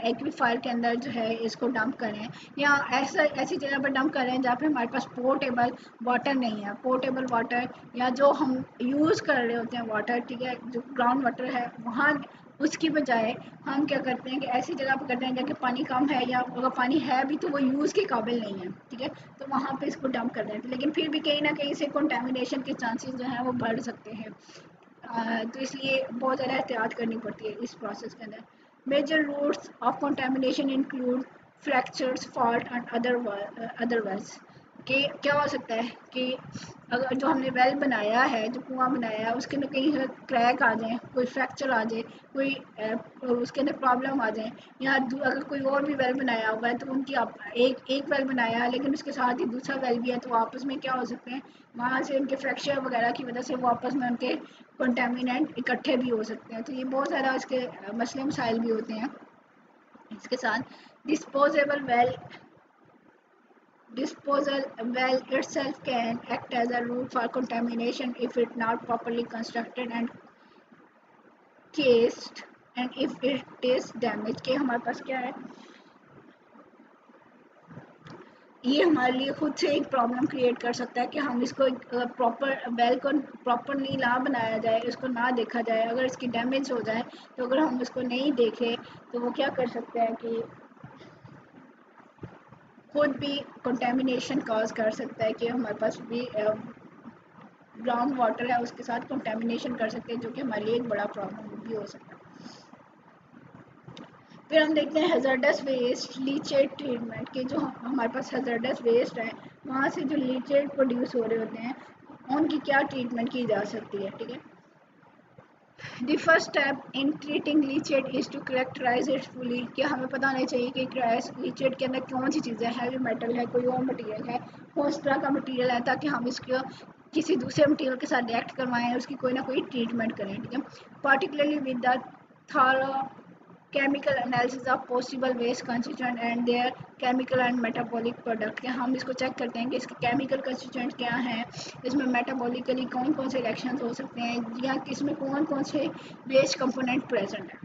एक्वीफायर के अंदर जो है इसको डंप करें या ऐसी जगह पर डंप करें जहाँ पे हमारे पास पोर्टेबल वाटर नहीं है, पोर्टेबल वाटर या जो हम यूज़ कर रहे होते हैं वाटर, ठीक है, जो ग्राउंड वाटर है वहाँ उसकी बजाय हम क्या करते हैं कि ऐसी जगह पर करते हैं जहाँ पानी कम है या अगर पानी है भी तो वो यूज़ के काबिल नहीं है, ठीक है, तो वहाँ पे इसको डंप कर देते हैं। लेकिन फिर भी कहीं ना कहीं से कंटेमिनेशन के चांसेस जो हैं वो बढ़ सकते हैं। तो इसलिए बहुत ज़्यादा एहतियात करनी पड़ती है इस प्रोसेस के अंदर। Major routes of contamination include fractures, fault and otherwise. कि क्या हो सकता है कि अगर जो हमने वेल बनाया है, जो कुआं बनाया है, उसके अंदर कहीं क्रैक आ जाए, कोई फ्रैक्चर आ जाए, कोई उसके अंदर प्रॉब्लम आ जाए, या अगर कोई और भी वेल बनाया हुआ है तो उनकी एक वेल बनाया है लेकिन उसके साथ ही दूसरा वेल भी है, तो आपस में क्या हो सकते हैं, वहाँ से उनके फ्रैक्चर वगैरह की वजह से वो आपस में उनके कंटेमिनेंट इकट्ठे भी हो सकते हैं। तो ये बहुत ज़्यादा इसके मसले मसाइल भी होते हैं। इसके साथ disposable well disposal well itself can act as a route for contamination if it not properly constructed and cased and if it is damaged। के हमारे पास क्या है, ये हमारे लिए खुद से एक प्रॉब्लम क्रिएट कर सकता है कि हम इसको प्रॉपर वेल को प्रॉपरली ना बनाया जाए, इसको ना देखा जाए, अगर इसकी डैमेज हो जाए तो अगर हम इसको नहीं देखें तो वो क्या कर सकते हैं कि खुद भी कंटेमिनेशन कॉज कर सकता है कि हमारे पास भी ग्राउंड वाटर है उसके साथ कंटेमिनेशन कर सकते हैं, जो कि हमारे लिए एक बड़ा प्रॉब्लम भी हो सकता है। फिर हम देखते हैं हैज़ार्डस वेस्ट लीचेट ट्रीटमेंट के, जो हमारे पास हैज़ार्डस वेस्ट है वहाँ से जो लीचेट प्रोड्यूस हो रहे होते हैं उनकी क्या ट्रीटमेंट की जा सकती है, ठीक है। The first step in treating leachate is to characterize it fully. कि हमें पता होना चाहिए कि लीचेट के अंदर कौन सी चीज़ें, हैवी मेटल है, कोई और मटेरियल है, कौन सी तरह का मटेरियल है, ताकि हम इसको किसी दूसरे मटेरियल के साथ रिएक्ट करवाएं, उसकी कोई ना कोई ट्रीटमेंट करें, ठीक है। Particularly with the thorough chemical analysis of possible waste constituent and their chemical and metabolic product. हम इसको चेक करते हैं कि इसके केमिकल कंस्टिट्यूएंट क्या हैं, इसमें मेटाबॉलिकली कौन कौन से रिएक्शंस हो सकते हैं, या इसमें कौन कौन से वेस्ट कंपोनेंट प्रेजेंट है।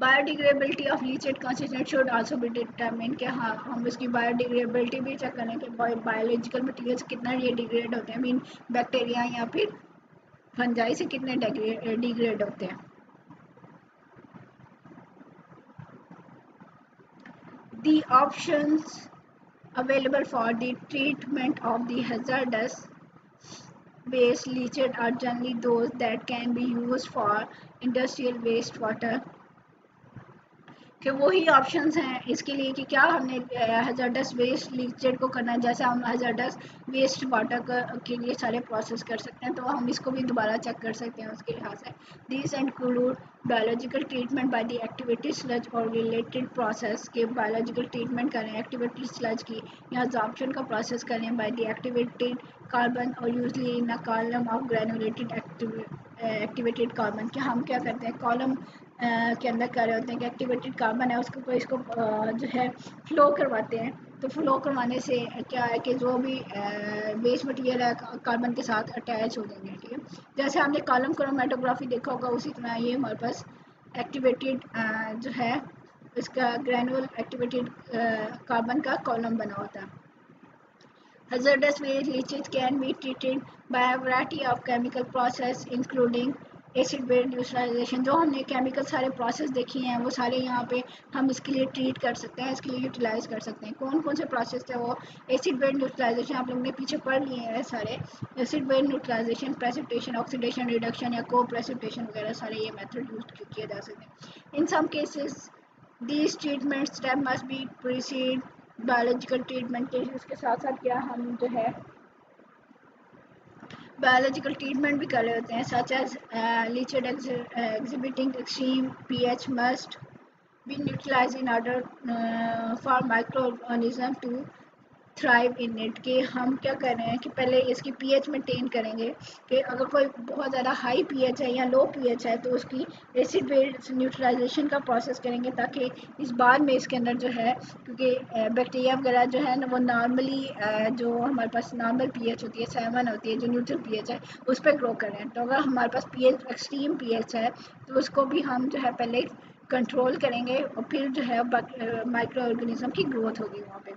Biodegradability of leachate constituent should also be determine. कि हाँ हम इसकी बायोडिग्रेडेबिलिटी भी चेक करें कि बायोलॉजिकल मटीरियल कितना ये डिग्रेड होते हैं, मीन बैक्टीरिया या फिर फंजाई से कितने डिग्रेड होते हैं। The options available for the treatment of the hazardous waste leachate are generally those that can be used for industrial wastewater कि वही ऑप्शंस हैं इसके लिए कि क्या हमने हजारडस वेस्ट लीचेड को करना है। जैसे हम हजारडस वेस्ट वाटर के लिए सारे प्रोसेस कर सकते हैं तो हम इसको भी दोबारा चेक कर सकते हैं उसके लिहाज से। This include biological treatment by the activity sludge और रिलेटेड प्रोसेस के बायोलॉजिकल ट्रीटमेंट करें एक्टिविटी स्लज की या एब्जॉर्प्शन का प्रोसेस करें बाय द एक्टिवेटेड कार्बन और usually in a column of granulated activated carbon. कि हम क्या करते हैं कॉलम के अंदर कर रहे होते हैं कि एक्टिवेटेड कार्बन है उसको तो इसको जो है फ्लो करवाते हैं। तो फ्लो करवाने से क्या है कि जो भी वेस्ट मटेरियल है कार्बन के साथ अटैच हो जाएंगे। ठीक है, जैसे हमने कॉलम क्रोमेटोग्राफी देखा होगा उसी तरह ये हमारे पास एक्टिवेटेड जो है इसका ग्रैनुअल एक्टिवेटेड कार्बन का कॉलम बना होता है। Hazardous waste leaches can be treated by a variety of chemical process including acid base neutralization. जो हमने केमिकल सारे प्रोसेस देखी हैं वो सारे यहाँ पे हम इसके लिए ट्रीट कर सकते हैं, इसके लिए यूटिलाइज कर सकते हैं। कौन कौन से प्रोसेस थे वो? एसिड बेस न्यूट्रलाइजेशन आप लोगों ने पीछे पढ़ लिए हैं सारे। Acid base neutralization, precipitation, oxidation, reduction या को प्रेसिपिटेशन वगैरह सारे ये मेथड यूज किए जा सकते हैं। In some cases these treatment step must be precede biological treatment के। उसके साथ साथ क्या हम जो है बायोलॉजिकल ट्रीटमेंट भी कर रहे होते हैं such as leachate exhibiting extreme pH must be neutralized in order for microorganism to thrive in it. कि हम क्या कर रहे हैं कि पहले इसकी पीएच मेंटेन करेंगे कि अगर कोई बहुत ज़्यादा हाई पीएच है या लो पीएच है तो उसकी एसिड बेस न्यूट्रलाइजेशन का प्रोसेस करेंगे ताकि इस बाद में इसके अंदर जो है क्योंकि बैक्टीरिया वगैरह जो है ना वो नॉर्मली जो हमारे पास नॉर्मल पीएच होती है 7 होती है जो न्यूट्रल पीएच है उस पर ग्रो कर रहे हैं। तो अगर हमारे पास पीएच एक्सट्रीम पीएच है तो उसको भी हम जो है पहले कंट्रोल करेंगे और फिर जो है माइक्रो ऑर्गेनिज्म की ग्रोथ होगी वहाँ पे।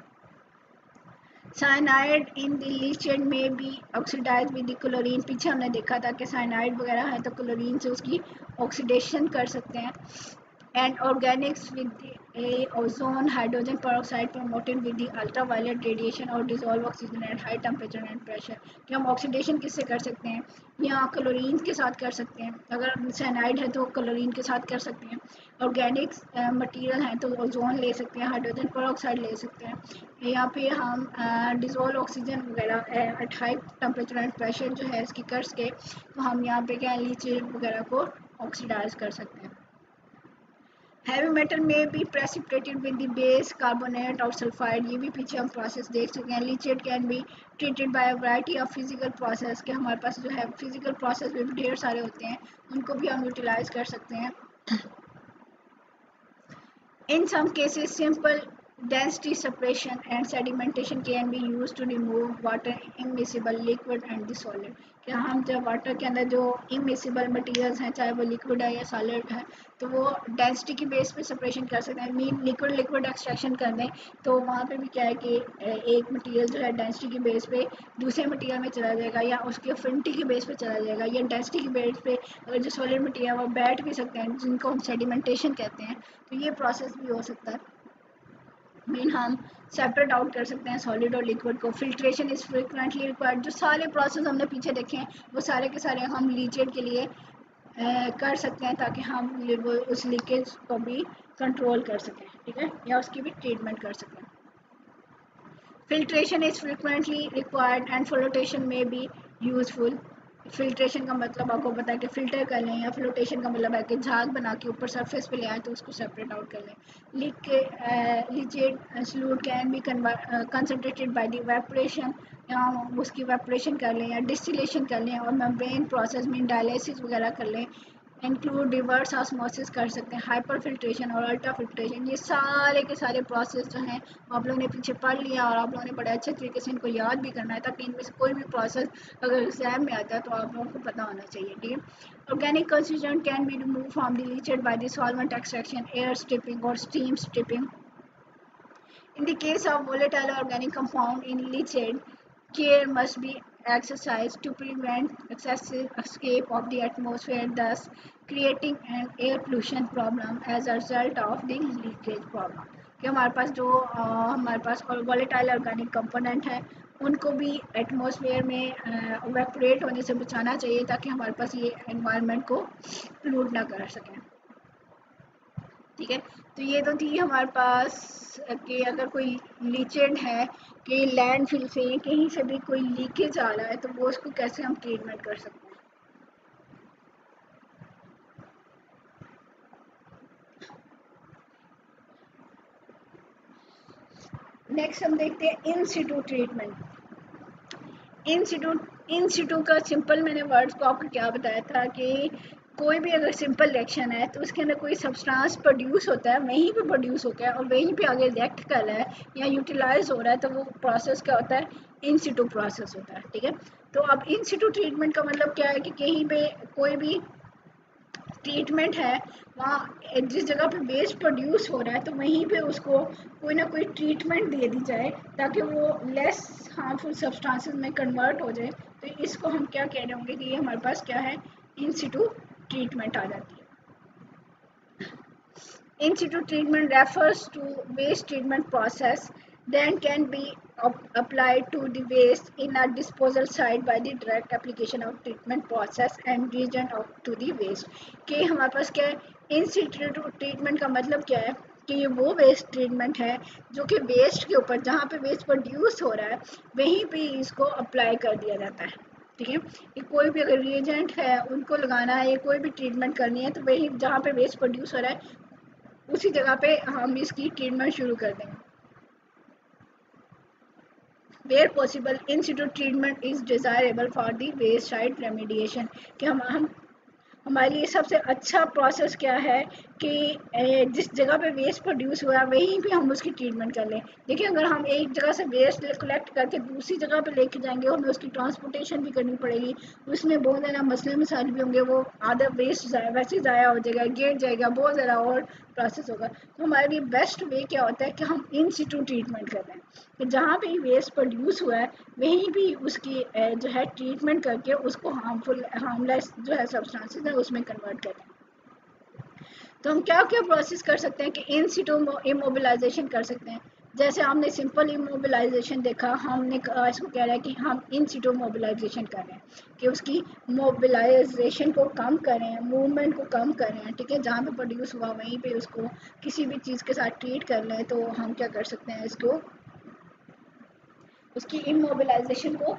साइनाइड इन द लीचेड में भी ऑक्सीडाइज विद क्लोरीन। पीछे हमने देखा था कि साइनाइड वगैरह है तो क्लोरीन से उसकी ऑक्सीडेशन कर सकते हैं। And organics with ozone hydrogen peroxide promoted with the ultraviolet radiation और dissolve oxygen at high temperature and pressure. कि हम ऑक्सीडेशन किससे कर सकते हैं? या क्लोरीन के साथ कर सकते हैं। अगर साइनाइड है तो क्लोरीन के साथ कर सकते हैं। ऑर्गेनिक्स मटेरियल है तो ओजोन ले सकते हैं, हाइड्रोजन पेरोक्साइड ले सकते हैं, या फिर हम डिजोल्व ऑक्सीजन वगैरह eight high temperature and pressure जो है इसकी कर्स के तो हम यहाँ पे क्या लीचेड वगैरह को ऑक्सीडाइज कर सकते हैं। हैवी मेटल में भी precipitated with the base carbonate और सल्फाइड। ये भी पीछे हम प्रोसेस देख चुके हैं। Leachate can be treated by a variety of physical process. के हमारे पास जो है फिजिकल प्रोसेस में भी ढेर सारे होते हैं उनको भी हम यूटिलाइज कर सकते हैं। In some cases, simple density separation and sedimentation can be used to remove water immiscible liquid and the solid। क्या हम जब वाटर के अंदर जो immiscible materials हैं चाहे वो लिक्विड है या सॉलिड है तो वो डेंसिटी की बेस पे सेपरेशन कर सकते हैं। मीन लिक्विड लिक्विड एक्सट्रैक्शन कर दें तो वहाँ पे भी क्या है कि एक मटेरियल जो है डेंसिटी की बेस पे दूसरे मटेरियल में चला जाएगा या उसकी अफिनिटी की बेस पे चला जाएगा या डेंसिटी की बेस पे अगर जो सॉलिड मटेरियल वो बैठ भी सकते हैं जिनको हम सेडिमेंटेशन कहते हैं। तो ये प्रोसेस भी हो सकता है। मीन हम सेपरेट आउट कर सकते हैं सॉलिड और लिक्विड को। Filtration is frequently required. जो सारे प्रोसेस हमने पीछे देखे हैं वो सारे के सारे हम लीचेड के लिए कर सकते हैं ताकि हम उस लीकेज को भी कंट्रोल कर सकें। ठीक है, या उसकी भी ट्रीटमेंट कर सकें। Filtration is frequently required and flotation में भी यूजफुल। फिल्ट्रेशन का मतलब आपको पता है कि फिल्टर कर लें या फ्लोटेशन का मतलब है कि झाग बना के ऊपर सरफेस पे ले आए तो उसको सेपरेट आउट कर लें। Leachate solute can be concentrated by the evaporation या उसकी इवेपोरेशन कर लें या डिस्टिलेशन कर लें और मेम्ब्रेन प्रोसेस में डायलिसिस वगैरह कर लें। इंक्लूड रिवर्स ऑस्मोसिस कर सकते हैं, हाइपर फिल्ट्रेशन और अल्ट्रा फिल्ट्रेशन। ये सारे के सारे प्रोसेस जो हैं आप लोगों ने पीछे पढ़ लिया और आप लोगों ने बड़े अच्छे तरीके से इनको याद भी करना है ताकि इनमें से कोई भी प्रोसेस अगर एग्जाम में आता है तो आप लोगों को पता होना चाहिए। ठीक है, organic constituent can be remove from the leachate by the solvent extraction, air stripping और steam stripping. In the case of volatile organic compound in leachate, care must be exercised to prevent excessive escape of the atmosphere, thus creating an air pollution problem as a result of the leakage problem। कि हमारे पास जो हमारे पास volatile organic component है उनको भी atmosphere में evaporate होने से बचाना चाहिए, ताकि हमारे पास ये एनवायरनमेंट को पोल्यूट ना कर सकें। ठीक है, तो ये तो थी हमारे पास कि अगर कोई लीचेंट है कि लैंडफिल से कहीं से भी कोई लीकेज आ रहा है तो वो उसको कैसे हम ट्रीटमेंट कर सकते हैं। नेक्स्ट हम देखते हैं इन सिटू ट्रीटमेंट। इन सिटू का सिंपल मैंने वर्ड्स को आपको क्या बताया था कि कोई भी अगर सिंपल रिएक्शन है तो उसके अंदर कोई सब्सटेंस प्रोड्यूस होता है, वहीं पे प्रोड्यूस होता है और वहीं पे आगे रिएक्ट कर रहा है या यूटिलाइज हो रहा है, तो वो प्रोसेस क्या होता है, इन सिटू प्रोसेस होता है। ठीक है, तो अब इन सिटू ट्रीटमेंट का मतलब क्या है कि कहीं पे कोई भी ट्रीटमेंट है, वहाँ जिस जगह पे वेस्ट प्रोड्यूस हो रहा है तो वहीं पे उसको कोई ना कोई ट्रीटमेंट दे दी जाए ताकि वो लेस हार्मफुल सब्सटेंसेस में कन्वर्ट हो जाए। तो इसको हम क्या कह रहे होंगे कि ये हमारे पास क्या है, इन सिटू ट्रीटमेंट आ जाती है। In situ treatment refers to waste treatment process that can be applied to the waste in a disposal site by the direct application of treatment process and reagent to the waste। कि हमारे पास क्या है, in situ treatment का मतलब क्या है कि ये वो वेस्ट ट्रीटमेंट है जो कि वेस्ट के ऊपर जहाँ पे वेस्ट प्रोड्यूस हो रहा है वहीं पे इसको अप्लाई कर दिया जाता है। ठीक है, कि कोई भी अगर रिएजेंट है उनको लगाना है या कोई भी ट्रीटमेंट करनी है तो वही जहाँ पे वेस्ट प्रोड्यूस हो रहा है उसी जगह पे हम इसकी ट्रीटमेंट शुरू कर देंगे। Where possible in situ treatment is desirable for the waste site remediation. कि हम हमारे लिए सबसे अच्छा प्रोसेस क्या है कि जिस जगह पे वेस्ट प्रोड्यूस हुआ है वहीं पे हम उसकी ट्रीटमेंट कर लें। देखिए, अगर हम एक जगह से वेस्ट कलेक्ट करके दूसरी जगह पे लेके जाएंगे और हमें उसकी ट्रांसपोर्टेशन भी करनी पड़ेगी, उसमें बहुत ज़्यादा मसले मसाइल भी होंगे, वो आधा वेस्ट वैसे ज़ाया हो जाएगा, गिर जाएगा, बहुत ज़्यादा और प्रोसेस होगा। तो हमारे लिए बेस्ट वे क्या होता है कि हम इन सिटू ट्रीटमेंट कर लें, कि जहाँ पे वेस्ट प्रोड्यूस हुआ है वहीं भी उसकी जो है ट्रीटमेंट करके उसको हार्मलेस जो है सब्सटेंसेस है उसमें कन्वर्ट करें। तो हम क्या क्या प्रोसेस कर सकते हैं कि इन सिटू इमोबिलाइजेशन कर सकते हैं। जैसे हमने सिंपल इमोबिलाइजेशन देखा, हमने इसको कह रहा है कि हम इन सिटू मोबिलाइजेशन कर रहे हैं कि उसकी मोबिलाइजेशन को कम करें, मूवमेंट को कम करें। ठीक है, जहाँ पे प्रोड्यूस हुआ वहीं पे उसको किसी भी चीज़ के साथ ट्रीट कर लें, तो हम क्या कर सकते हैं, इसको उसकी इमोबिलाइजेशन को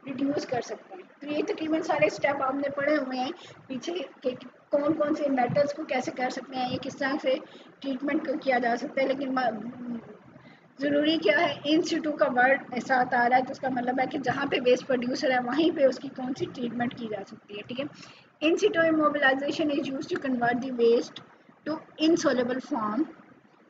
रिड्यूस कर सकते हैं। तो ये तकरीबन सारे स्टेप आपने पढ़े हुए हैं पीछे के कौन कौन से मेथड्स को कैसे कर सकते हैं, ये किस तरह से ट्रीटमेंट को किया जा सकता है। लेकिन ज़रूरी क्या है, इन सिटू का वर्ड साथ आ रहा है तो उसका मतलब है कि जहाँ पे वेस्ट प्रोड्यूसर है वहीं पे उसकी कौन सी ट्रीटमेंट की जा सकती है। ठीक है, in situ immobilization is use to convert the waste to insoluble form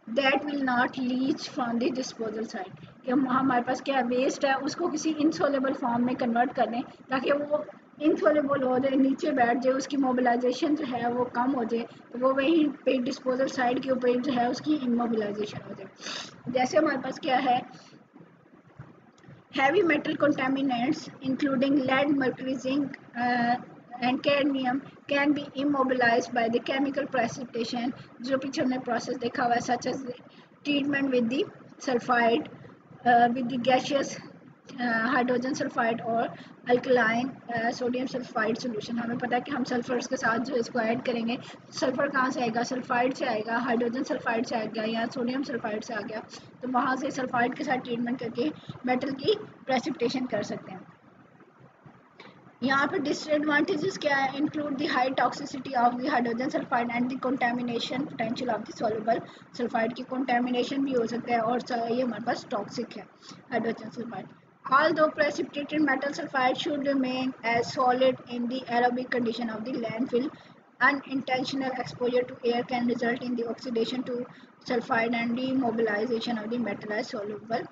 that will not leach from the disposal site. कि हमारे पास क्या वेस्ट है उसको किसी इनसॉल्युबल फॉर्म में कन्वर्ट कर दें ताकि वो इनसॉल्युबल हो जाए, नीचे बैठ जाए, उसकी मोबिलाइजेशन जो है वो कम हो जाए, तो वो वहीं पे डिस्पोजल साइड के ऊपर जो है उसकी इमोबिलाइजेशन हो जाए। जैसे हमारे पास क्या है, heavy metal contaminants including lead, mercury, zinc and cadmium can be immobilized by the chemical precipitation, जो पीछे हमने process देखा हुआ है, such as treatment with the sulfide, with the gaseous hydrogen sulphide और अल्कलाइन सोडियम सल्फाइड सोल्यूशन। हमें पता है कि हम सल्फर्स के साथ जो इसको ऐड करेंगे, सल्फर कहाँ से आएगा, सल्फाइड से आएगा, हाइड्रोजन सल्फाइड से आएगा या सोडियम सल्फाइड से आ गया, तो वहाँ से सल्फाइड के साथ ट्रीटमेंट करके मेटल की प्रेसिपिटेशन कर सकते हैं। यहाँ पर डिसएडवांटेजेस क्या है, include the high toxicity of the hydrogen sulphide and the contamination potential of the soluble sulphide की कंटामिनेशन भी हो सकता है और ये हमारे पास टॉक्सिक है hydrogen sulphide. Although precipitated metal sulfide should remain as solid in the aerobic condition of the landfill, unintentional exposure to air can result in the oxidation to sulfide and demobilization of the metal as soluble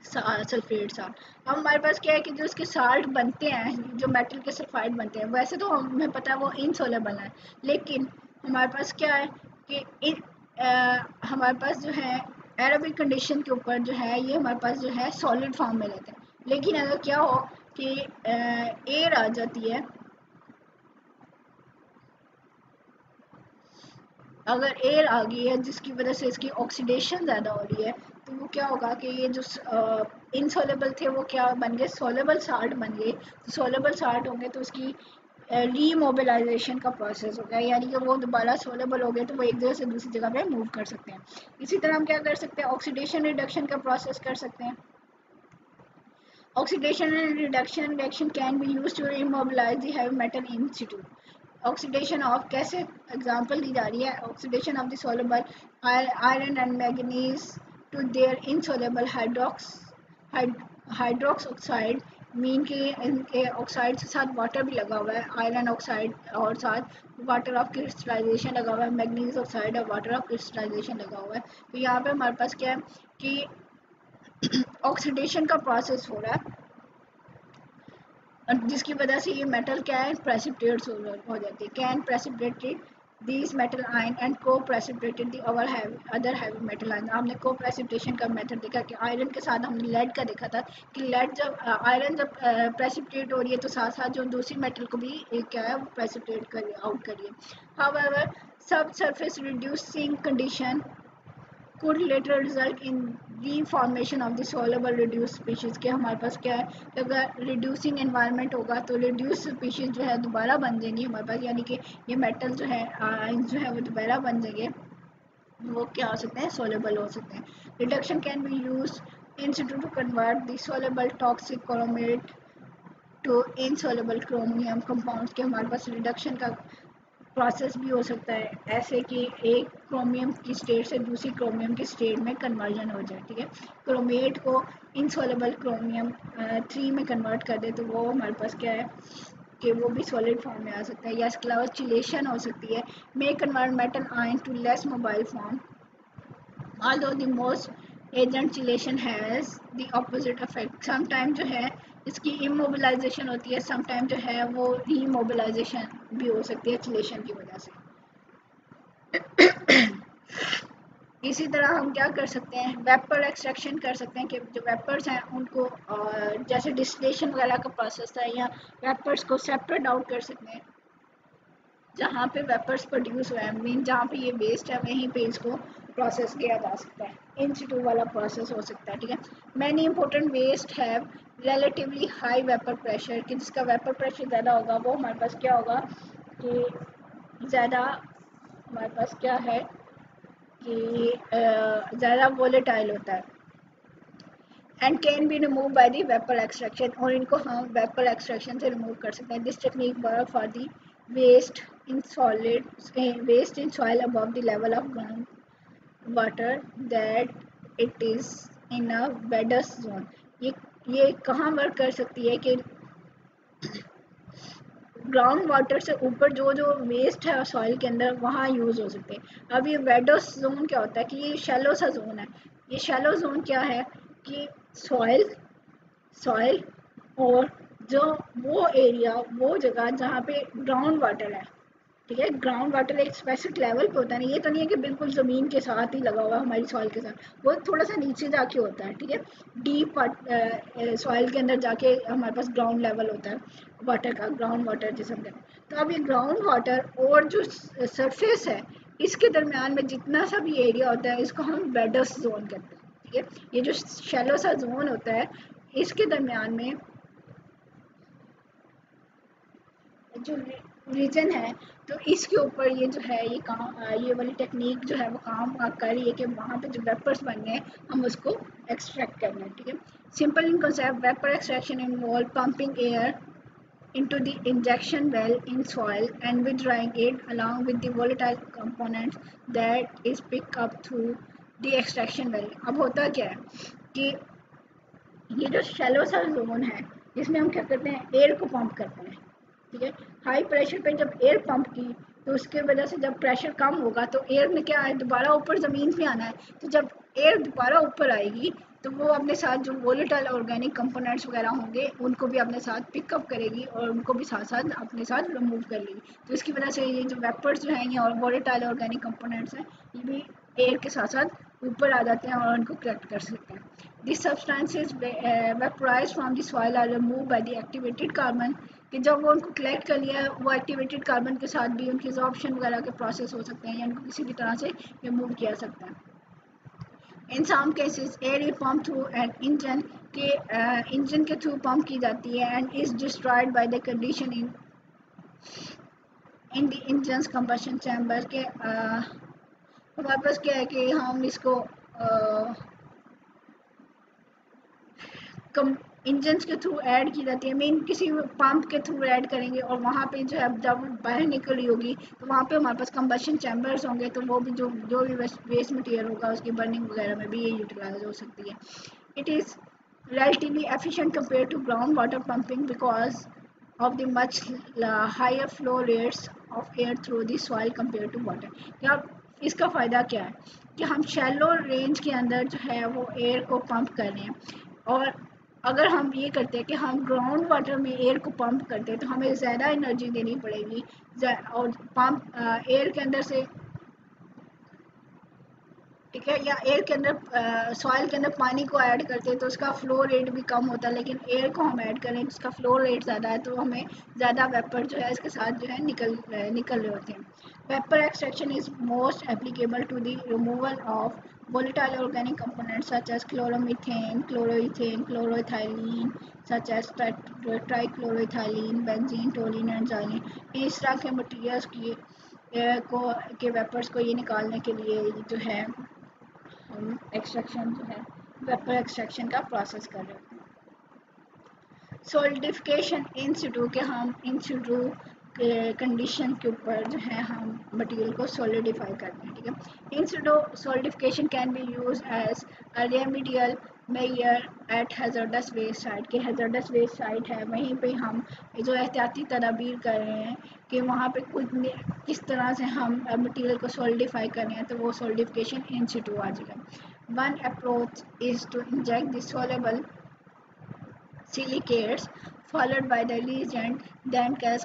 sulphate salt. अब हमारे पास क्या है कि जो इसके salt बनते हैं, जो मेटल के सल्फाइड बनते हैं, वैसे तो हमें पता है वो इनसॉल्युबल है, लेकिन हमारे पास क्या है कि हमारे पास जो है एरोबिक कंडीशन के ऊपर जो है ये हमारे पास जो है सॉलिड फॉर्म में रहते हैं। लेकिन अगर क्या हो कि एयर आ जाती है, अगर एयर आ गई है जिसकी वजह से इसकी ऑक्सीडेशन ज़्यादा हो रही है, तो वो क्या होगा कि ये जो इनसोलेबल थे वो क्या बन गए, सोलेबल साल्ट बन गए। तो सोलेबल साल्ट होंगे तो उसकी रीमोबिलाइजेशन का प्रोसेस हो गया, यानी कि वो दोबारा सोलेबल हो गए तो वो एक जगह से दूसरी जगह पे मूव कर सकते हैं। इसी तरह हम क्या कर सकते हैं, ऑक्सीडेशन रिडक्शन का प्रोसेस कर सकते हैं। Oxidation and reduction reaction can be used to immobilize the heavy metal in situ. Oxidation of कैसे एग्जांपल दी जा रही है, oxidation of the soluble iron and manganese to their insoluble hydrous oxide, mean के इनके ऑक्साइड के साथ water भी लगा हुआ है, आयरन ऑक्साइड और साथ वाटर ऑफ क्रिस्टलाइजेशन लगा हुआ है, मैग्नीज ऑक्साइड और वाटर ऑफ क्रिस्टलाइजेशन लगा हुआ है। तो यहाँ पे हमारे पास क्या है कि ऑक्सीडेशन का प्रोसेस हो रहा है और जिसकी वजह से ये मेटल क्या है, प्रेसिपिटेट्स हो जाती है, can precipitated these metal ion and coprecipitated the other heavy metal ion. हमने को प्रेसिपिटेशन का मेथड देखा कि आयरन के साथ हमने लेड का देखा था कि लेड जब आयरन जब प्रेसिपिटेट हो रही है तो साथ साथ जो दूसरी मेटल को भी क्या है प्रेसिपिटेट करिए आउट करिए। हाउएवर सब surface reducing condition could later result in reformation of the soluble reduced species। के हमारे पास क्या है कि अगर रिड्यूसिंग एनवायरनमेंट होगा तो रिड्यूस स्पीशीज जो है दोबारा बन जाएंगी हमारे पास, यानी कि ये मेटल जो है आयंस जो है वो दोबारा बन जाएंगे, वो क्या हो सकते हैं, सोलेबल हो सकते हैं। Reduction can be use in situ to convert the soluble toxic chromate to insoluble chromium compounds. के हमारे पास रिडक्शन का प्रोसेस भी हो सकता है ऐसे कि एक क्रोमियम की स्टेट से दूसरी क्रोमियम की स्टेट में कन्वर्जन हो जाए, ठीक है। क्रोमेट को इनसोलेबल क्रोमियम 3 में कन्वर्ट कर दे तो वो हमारे पास क्या है कि वो भी सॉलिड फॉर्म में आ सकता है। या इसके अलावा चिलेशन हो सकती है, may convert metal ion to less mobile form, although the most agent chelation has the opposite effect। Sometime जो है इसकी इमोबिलाइजेशन होती है, समटाइम जो है वो रीमोबिलाइजेशन भी हो सकती है चिलेशन की वजह से। इसी तरह हम क्या कर सकते हैं, वेपर एक्सट्रैक्शन कर सकते हैं कि जो वेपर्स हैं उनको जैसे डिस्टिलेशन वगैरह का प्रोसेस है या वेपर्स को सेपरेट आउट कर सकते हैं जहाँ पे वेपर्स प्रोड्यूस हुआ है, मीन जहाँ पे ये वेस्ट है वहीं पे इसको प्रोसेस किया जा सकता है, इन सिटू वाला प्रोसेस हो सकता है, ठीक है। Many important waste have relatively high vapour pressure, कि जिसका वेपर प्रेशर ज़्यादा होगा वो हमारे पास क्या होगा कि ज़्यादा हमारे पास क्या है कि ज़्यादा वोलेटाइल होता है and can be remove by the vapour extraction, और इनको हम वेपर एक्सट्रैक्शन से रिमूव कर सकते हैं। This technique work for the waste in solid waste in soil above the level of ground water that it is in a vadose zone. ये कहाँ work कर सकती है कि ग्राउंड वाटर से ऊपर जो जो वेस्ट है सॉइल के अंदर वहाँ यूज़ हो सकते हैं। अब ये वेडस जोन क्या होता है कि ये शैलो सा जोन है। ये शैलो जोन क्या है कि सॉइल सॉइल और जो वो एरिया वो जगह जहाँ पे ग्राउंड वाटर है, ठीक है। ग्राउंड वाटर एक स्पेसिफिक लेवल पे होता है ना, ये तो नहीं है कि बिल्कुल ज़मीन के साथ ही लगा हुआ है हमारी सॉइल के साथ, वो थोड़ा सा नीचे जाके होता है, ठीक है। डीप सॉइल के अंदर जाके हमारे पास ग्राउंड लेवल होता है वाटर का, ग्राउंड वाटर जिसे हम कहते हैं। तो अब ये ग्राउंड वाटर और जो सरफेस है इसके दरमियान में जितना सा भी एरिया होता है इसको हम वेडस जोन कहते हैं, ठीक है। ये जो शैलो सा जोन होता है इसके दरमियान में जो रीजन है, तो इसके ऊपर ये जो है ये काम ये वाली टेक्निक जो है वो काम कर रही है कि वहाँ पे जो वेपर्स बन गए हम उसको एक्सट्रैक्ट करना है, ठीक है। Simple in concept vapour extraction involve pumping air into the injection well in soil and withdrawing it along with the volatile components that is picked up through the extraction well। अब होता क्या है कि ये जो शैलो सा zone है इसमें हम क्या करते हैं, एयर को पंप करते हैं, ठीक है। हाई प्रेशर पे जब एयर पंप की तो उसके वजह से जब प्रेशर कम होगा तो एयर ने क्या है दोबारा ऊपर ज़मीन पे आना है। तो जब एयर दोबारा ऊपर आएगी तो वो अपने साथ जो वोलेटाइल ऑर्गेनिक कंपोनेंट्स वगैरह होंगे उनको भी अपने साथ पिकअप करेगी और उनको भी साथ साथ अपने साथ रिमूव कर लेगी। तो इसकी वजह से ये जो वेपर्स जो हैं ये और वोलेटाइल ऑर्गेनिक कंपोनेंट्स हैं ये भी एयर के साथ साथ ऊपर आ जाते हैं और उनको कलेक्ट कर सकते हैं। These substances vaporized from the soil are removed by the activated carbon कि जब वो उनको कलेक्ट कर लिया है वो एक्टिवेटेड कार्बन के साथ भी उनकी एब्जॉर्प्शन वगैरह के प्रोसेस हो सकते हैं या उनको किसी भी तरह से रिमूव किया सकता है। In some cases air is pump through an engine के इंजन के थ्रू पंप की जाती है and is destroyed by the condition in the engine combustion chamber के हमारे पास क्या है कि हम इसको इंजन के थ्रू ऐड की जाती है, मीन किसी पंप के थ्रू ऐड करेंगे और वहाँ पे जो है जब बाहर निकली होगी तो वहाँ पे हमारे पास कंबशन चैम्बर्स होंगे, तो वो भी जो भी वेस्ट मटेरियल होगा उसकी बर्निंग वगैरह में भी ये यूटिलाइज हो सकती है। It is relatively efficient compared to groundwater pumping because of the much higher flow rates of air through the soil compared to water। क्या इसका फ़ायदा क्या है कि हम शैलो रेंज के अंदर जो है वो एयर को पंप कर रहे हैं, और अगर हम ये करते हैं कि हम ग्राउंड वाटर में एयर को पंप करते हैं तो हमें ज़्यादा एनर्जी देनी पड़ेगी, और पंप एयर के अंदर से, ठीक है, या एयर के अंदर सॉइल के अंदर पानी को ऐड करते हैं तो उसका फ्लो रेट भी कम होता है, लेकिन एयर को हम ऐड करें जिसका फ्लो रेट ज़्यादा है तो हमें ज़्यादा वेपर जो है इसके साथ जो है निकल रहे होते हैं। Vapour extraction is most applicable to the removal of volatile organic components such as chloromethane, chloroethane, chloroethylene, such as trichloroethylene, benzene, toluene and xylene। इस तरह के मटीरियल्स की के वेपर्स को ये निकालने के लिए जो है हम एक्सट्रैक्शन जो है वेपर एक्सट्रैक्शन का प्रोसेस कर रहे हैं। सॉलिडिफिकेशन इन सिटू के हम इन सिटू के कंडीशन के ऊपर जो है हम मटेरियल को सॉलिडिफाई करते हैं, ठीक है। In situ solidification can be use as a remedial measure at hazardous waste site के हैजर्डस वेस्ट साइट है वहीं पे हम जो एहतियाती तदाबीर कर रहे हैं कि वहाँ पे कुछ किस तरह से हम मटेरियल को सॉलिडिफाई कर रहे हैं, तो वो सॉलिडिफिकेशन इन सिटू आ जाएगा। One approach is to inject the soluble silicates followed by the reagent then cause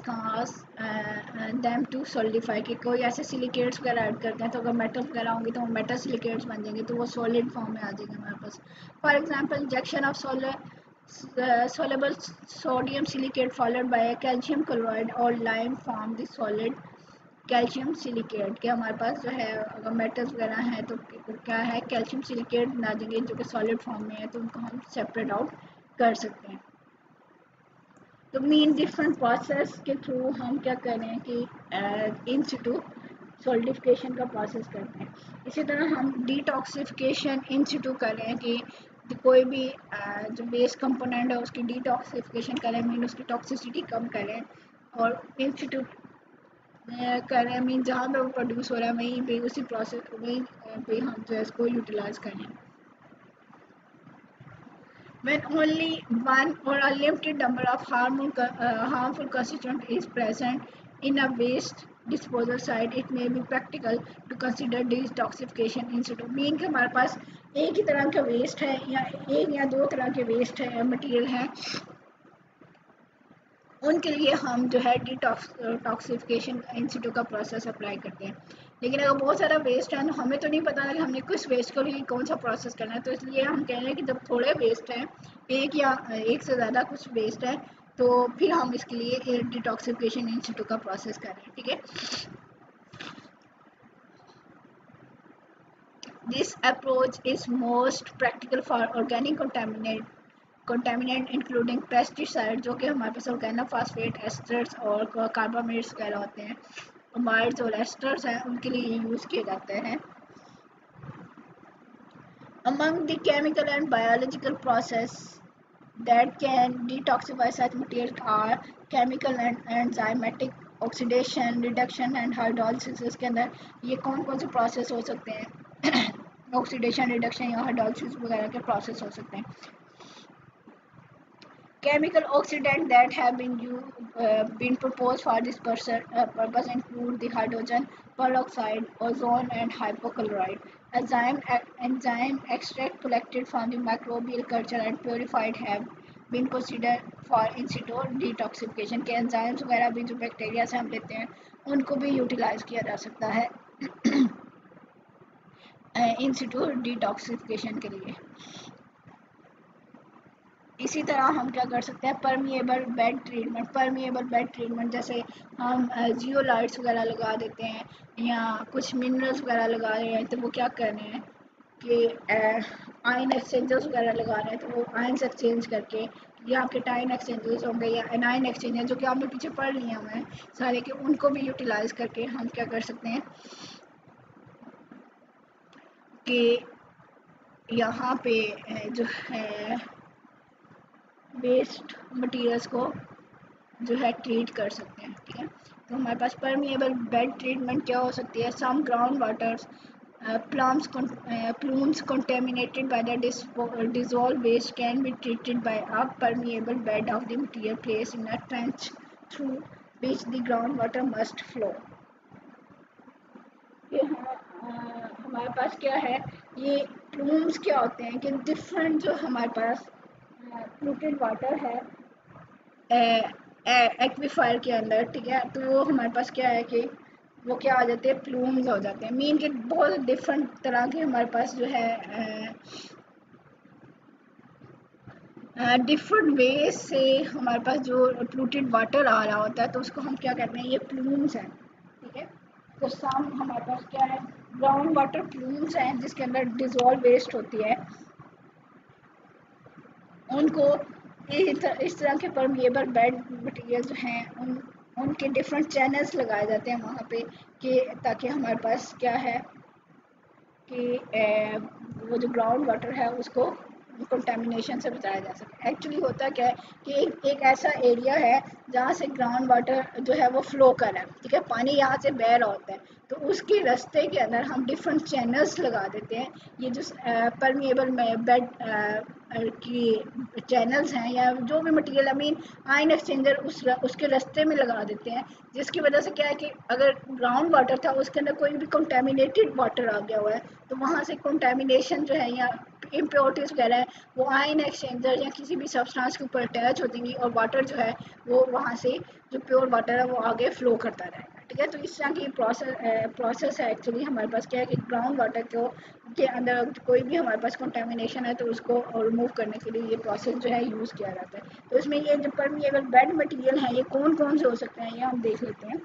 them to solidify कि कोई ऐसे सिलिकेट्स वगैरह ऐड करते हैं तो अगर मेटल वगैरह होंगे तो वो मेटल सिलिकेट्स बन जाएंगे तो वो सॉलिड फॉर्म में आ जाएंगे हमारे पास। For example injection of soluble sodium silicate followed by a calcium chloride और lime form the solid calcium silicate के हमारे पास जो है अगर मेटल्स वगैरह हैं तो क्या है कैल्शियम सिलिकेट बना देंगे जो कि सॉलिड फॉर्म में है, तो उनको हम सेपरेट आउट कर सकते हैं। तो मीन डिफरेंट प्रोसेस के थ्रू हम क्या कर रहे हैं कि इन सिटू सॉलिडिफिकेशन का प्रोसेस करते हैं। इसी तरह हम डिटॉक्सिफिकेशन इन सिटू कर रहे हैं कि कोई भी जो वेस्ट कंपोनेंट है उसकी डिटॉक्सिफिकेशन करें, मीन उसकी टॉक्सिसिटी कम करें, और इन सिटू कर रहे हैं मीन जहाँ पे वो प्रोड्यूस हो रहा है वहीं पे उसी प्रोसेस वहीं पे हम जो है इसको यूटिलाइज करें। When only one or a limited number of harmful constituent is present in a waste disposal site, it may be practical to consider detoxification in situ। Mean कि हमारे पास एक ही तरह का वेस्ट है या एक या दो तरह के वेस्ट है मटेरियल है, उनके लिए हम जो है डिटॉक्सिफिकेशन इन सिटू का प्रोसेस अप्लाई करते हैं। लेकिन अगर बहुत सारा वेस्ट है तो हमें तो नहीं पता कि हमने किस वेस्ट के लिए कौन सा प्रोसेस करना है, तो इसलिए हम कह रहे हैं कि जब थोड़े वेस्ट हैं, एक या एक से ज़्यादा कुछ वेस्ट है, तो फिर हम इसके लिए डिटॉक्सिफिकेशन इन सिटू का प्रोसेस कर रहे हैं, ठीक है। This approach is most practical for organic contaminant including pesticide जो कि हमारे पास ऑर्गेनोफॉस्फेट एस्टर्स और कार्बामेट्स वगैरह होते हैं, अमाइड्स और एस्टर्स हैं, उनके लिए यूज़ किए जाते हैं। Among the chemical and biological process that can detoxify such materials are chemical and enzymatic oxidation, reduction and hydrolysis। इसके अंदर ये कौन कौन से प्रोसेस हो सकते हैं ऑक्सीडेशन, रिडक्शन या हाइड्रोलिसिस वगैरह के प्रोसेस हो सकते हैं। Chemical oxidants that have been proposed for this purpose include the hydrogen peroxide, ozone, and hypochlorite. Enzyme extract collected from the microbial culture and purified have been considered for in situ detoxification। के enzymes वगैरह भी जो bacteria से हम लेते हैं उनको भी यूटिलाइज किया जा सकता है इन सिटू डिटॉक्सिफिकेशन के लिए। इसी तरह हम क्या कर सकते हैं, permeable bed treatment. Permeable bed treatment जैसे हम जियोलाइट्स वगैरह लगा देते हैं या कुछ मिनरल्स वगैरह लगा रहे हैं, तो वो क्या कर रहे हैं कि आयन एक्सचेंजर्स वगैरह लगा रहे हैं, तो वो आयन एक्सचेंज करके या केटाइन एक्सचेंजर्स होंगे या एनाइन एक्सचेंजर जो कि आपने पीछे पढ़ लिया हुआ है सारे के, उनको भी यूटिलाइज करके हम क्या कर सकते हैं कि यहाँ पे जो है वेस्ट मटेरियल्स को जो है ट्रीट कर सकते हैं। ठीक है, तो हमारे पास परमिएबल बेड ट्रीटमेंट क्या हो सकती है, some ground waters plumes contaminated by the dissolved waste can be treated by a permeable bed of the material placed in a trench through which the groundwater must flow। ये हमारे पास क्या है, ये प्लूम्स क्या होते हैं कि डिफरेंट जो हमारे पास polluted वाटर है एक्वीफायर के अंदर, ठीक है, तो वो हमारे पास क्या है कि वो क्या आ जाते हैं, प्लूम्स हो जाते हैं। मीन के बहुत डिफरेंट तरह के हमारे पास जो है डिफरेंट वे से हमारे पास जो पोल्यूटेड वाटर आ रहा होता है, तो उसको हम क्या कहते हैं, ये प्लूम्स हैं। ठीक है, तो सम हमारे पास क्या है, ग्राउंड वाटर प्लूम्स हैं जिसके अंदर डिजॉल्व वेस्ट होती है, उनको इस तरह के परमिएबल बेड मटेरियल जो हैं उनके डिफरेंट चैनल्स लगाए जाते हैं वहाँ पे, कि ताकि हमारे पास क्या है कि वो जो ग्राउंड वाटर है उसको कंटेमिनेशन से बचाया जा सके। एक्चुअली होता क्या है कि एक ऐसा एरिया है जहाँ से ग्राउंड वाटर जो है वो फ्लो कर रहा है, ठीक है, पानी यहाँ से बह रहा होता है, तो उसके रास्ते के अंदर हम डिफरेंट चैनल्स लगा देते हैं। ये जो परमिएबल बेड की चैनल्स हैं या जो भी material I mean ion exchanger उसके रास्ते में लगा देते हैं, जिसकी वजह से क्या है कि अगर ग्राउंड वाटर था उसके अंदर कोई भी कंटेमिनेटेड वाटर आ गया हुआ है, तो वहाँ से कंटेमिनेशन जो है या इम्प्योरिटीज़ वगैरह है वो आयन एक्सचेंजर या किसी भी सब्सटेंस के ऊपर अटैच हो जाएंगी और वाटर जो है वो वहाँ से जो प्योर वाटर है वो आगे फ्लो करता रहेगा। ठीक है, तो इस तरह की प्रोसेस है। एक्चुअली हमारे पास क्या है कि ग्राउंड वाटर को के अंदर कोई भी हमारे पास कंटेमिनेशन है तो उसको रिमूव करने के लिए ये प्रोसेस जो है यूज़ किया जाता है। तो इसमें ये जो परमिएबल बेड मटेरियल है ये कौन कौन से हो सकते हैं, ये हम देख लेते हैं।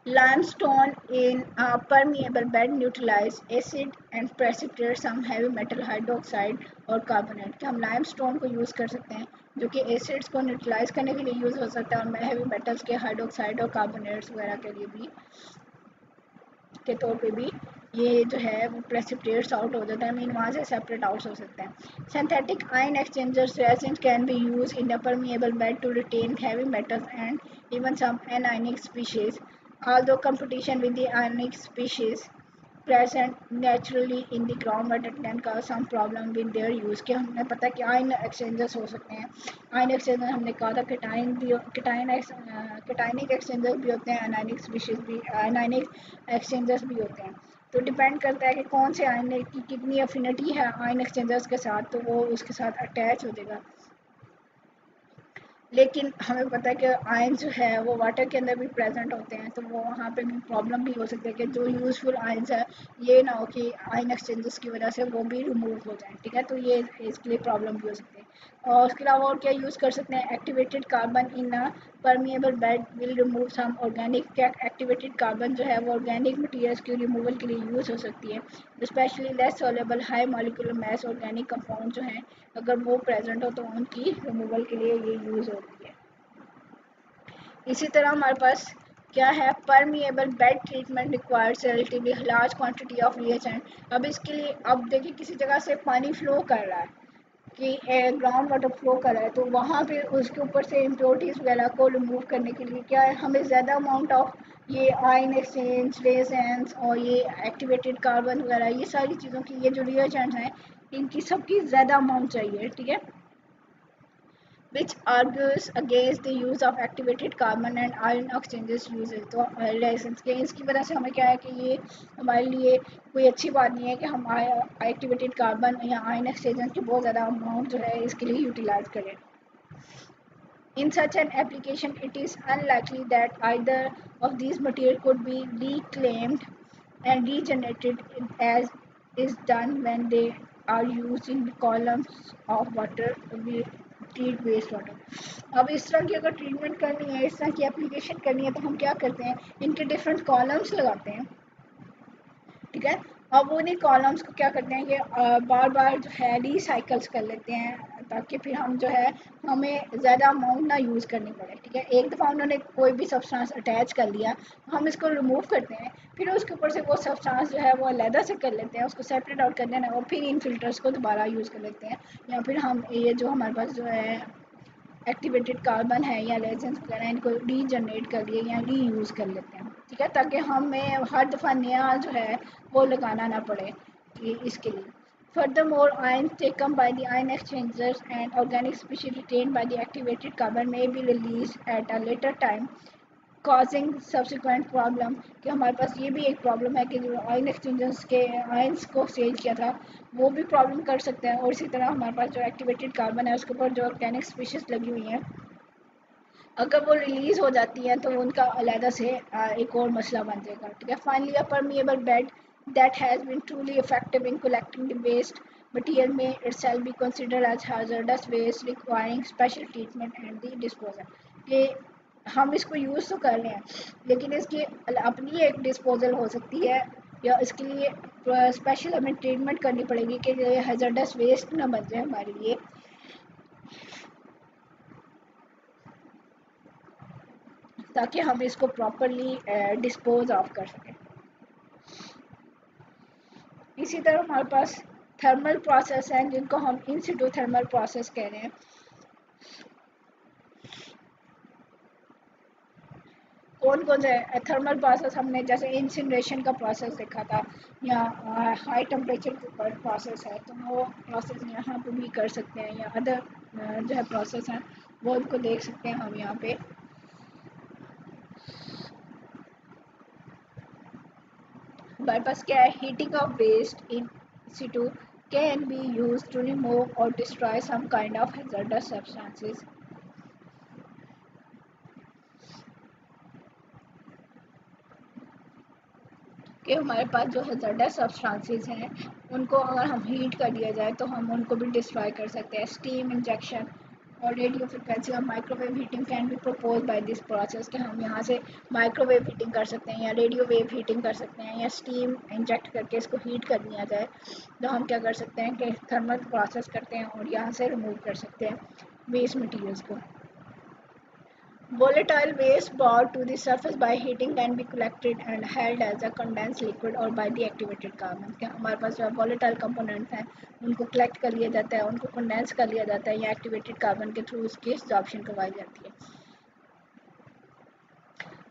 Limestone in a permeable bed neutralize acid and precipitate some heavy metal hydroxide और carbonate। कि हम लाइमस्टोन को यूज़ कर सकते हैं जो कि एसिड्स को न्यूट्रलाइज करने के लिए यूज़ हो सकता है, और हैवी मेटल्स के हाइड्रोक्साइड और कार्बोनेट्स वगैरह के लिए भी के तौर पे भी ये जो है वो प्रेसिपिटेट्स आउट हो जाता है, मीन वहाँ से सेपरेट आउट हो सकते हैं। Synthetic ion exchangers resin can be use in a permeable bed to retain heavy metals and even some anionic species, although competition with the ionic species present naturally in the groundwater can cause some problem with their use। के हमने पता कि ion exchangers हो सकते हैं। Ion exchanger हमने कहा था केटाइनिक एक्सचेंजर्स भी होते हैं, एनाइनिक स्पीशीज भी एनाइनिक एक्सचेंजर्स भी होते हैं। तो डिपेंड करता है कि कौन से आयन की कितनी अफिनिटी है आयन एक्सचेंजर्स के साथ, तो वो उसके साथ अटैच हो जाएगा। लेकिन हमें पता है कि आयन जो है वो वाटर के अंदर भी प्रेजेंट होते हैं, तो वो वहाँ पे भी प्रॉब्लम भी हो सकती है कि जो यूज़फुल आयन्स है ये ना हो कि आयन एक्सचेंजेस की वजह से वो भी रिमूव हो जाए। ठीक है, तो ये इसके लिए प्रॉब्लम भी हो सकती है। और उसके अलावा और क्या यूज़ कर सकते हैं, activated carbon in a permeable bed will remove some organic. Activated carbon जो है वो ऑर्गेनिक मटीरियल्स की रिमूवल के लिए यूज़ हो सकती है, specially less soluble high molecular mass organic compound जो हैं अगर वो प्रेजेंट हो तो उनकी रिमूवल के लिए ये यूज़ होती है। इसी तरह हमारे पास क्या है, permeable bed treatment requires relatively large quantity of reagent. अब इसके लिए अब देखिए किसी जगह से पानी फ्लो कर रहा है कि ग्राउंड वाटर फ्लो कर रहा है, तो वहाँ पे उसके ऊपर से इम्प्योरिटीज़ वगैरह को रिमूव करने के लिए क्या है, हमें ज़्यादा अमाउंट ऑफ ये आयन एक्सचेंज रेजेंट्स और ये एक्टिवेटेड कार्बन वगैरह ये सारी चीज़ों की ये जो रिएजेंट्स हैं इनकी सबकी ज़्यादा अमाउंट चाहिए। ठीक है, which argues against the use of activated carbon and ion exchanges uses। तो रेजेंस के इसकी वजह से हमें क्या है कि ये हमारे लिए कोई अच्छी बात नहीं है कि हम एक्टिवेटेड कार्बन या आयन एक्सचेंज की बहुत ज़्यादा अमाउंट जो है इसके लिए यूटिलाइज करें। In such an application, it is unlikely that either of these materials could be reclaimed and regenerated as is done when they are use in columns of water treat waste water. अब इस तरह की अगर treatment करनी है, इस तरह की एप्लीकेशन करनी है, तो हम क्या करते हैं, इनके डिफरेंट कॉलम्स लगाते हैं, ठीक है। अब उन्हीं कॉलम्स को क्या करते हैं, ये बार बार जो है रिसाइकल्स कर लेते हैं, ताकि फिर हम जो है हमें ज़्यादा अमाउंट ना यूज़ करनी पड़े, ठीक है। एक दफ़ा उन्होंने कोई भी सब्सटेंस अटैच कर लिया, हम इसको रिमूव करते हैं, फिर उसके ऊपर से वो सब्सटेंस जो है वो अलहदा से कर लेते हैं, उसको सेपरेट आउट कर देना, और फिर इन फिल्टर्स को दोबारा यूज़ कर लेते हैं, या फिर हम ये जो हमारे पास जो है एक्टिवेटेड कार्बन है या रेजेंस वगैरह, इनको रीजनरेट कर लिए या रीयूज़ कर लेते हैं, ठीक है, ताकि हमें हर दफ़ा नया जो है वो लगाना ना पड़े कि इसके लिए। Furthermore, ions taken by the ion exchangers and organic species retained by the activated carbon may be released at a later time, causing subsequent problem, कि हमारे पास ये भी एक प्रॉब्लम है कि जो आयन एक्सचेंजर्स के आयंस को एक्सचेंज किया था वो भी प्रॉब्लम कर सकते हैं, और इसी तरह हमारे पास जो एक्टिवेटेड कार्बन है उसके ऊपर जो ऑर्गेनिक स्पीशीज लगी हुई हैं, अगर वो रिलीज़ हो जाती हैं तो उनका अलहदा से एक और मसला बन जाएगा, ठीक है। Finally a permeable bed that has been truly effective in collecting the waste material may itself be considered as hazardous waste requiring special treatment and the disposal, कि हम इसको यूज़ तो कर रहे हैं, लेकिन इसकी अपनी एक डिस्पोजल हो सकती है, या इसके लिए स्पेशल हमें ट्रीटमेंट करनी पड़ेगी कि ये हैज़र्डस वेस्ट ना बन जाए हमारे लिए, ताकि हम इसको प्रॉपरली डिस्पोज ऑफ कर सकें। इसी तरह हमारे पास थर्मल प्रोसेस हैं, जिनको हम इन सिटू थर्मल प्रोसेस कह रहे हैं। कौन कौन से थर्मल प्रोसेस हमने जैसे इंसिनरेशन का प्रोसेस देखा था, या हाई टेम्परेचर के ऊपर प्रोसेस है, तो वो प्रोसेस यहाँ पे भी कर सकते हैं, या अदर जो है प्रोसेस हैं वो उनको देख सकते हैं हम यहाँ पे। हमारे पास क्या है, heating of waste in situ can be used to remove or destroy some kind of hazardous substances। कि हमारे पास जो hazardous substances हैं उनको अगर हम हीट कर दिया जाए तो हम उनको भी डिस्ट्रॉय कर सकते हैं। स्टीम इंजेक्शन और रेडियो फ्रिक्वेंसी और microwave heating can be propose by this process, कि हम यहाँ से माइक्रोवेव हीटिंग कर सकते हैं या रेडियो वेव हीटिंग कर सकते हैं, या स्टीम इंजेक्ट करके इसको हीट कर दिया जाए, तो हम क्या कर सकते हैं कि थर्मल प्रोसेस करते हैं और यहाँ से रिमूव कर सकते हैं वेस्ट मटीरियल्स को। Volatile waste brought to the surface by heating can be collected and held as a condensed liquid or by the activated carbon। क्या हमारे पास जो volatile components हैं उनको collect कर लिया जाता है, उनको condense कर लिया जाता है, या activated carbon के थ्रू उसकी absorption करवाई जाती है।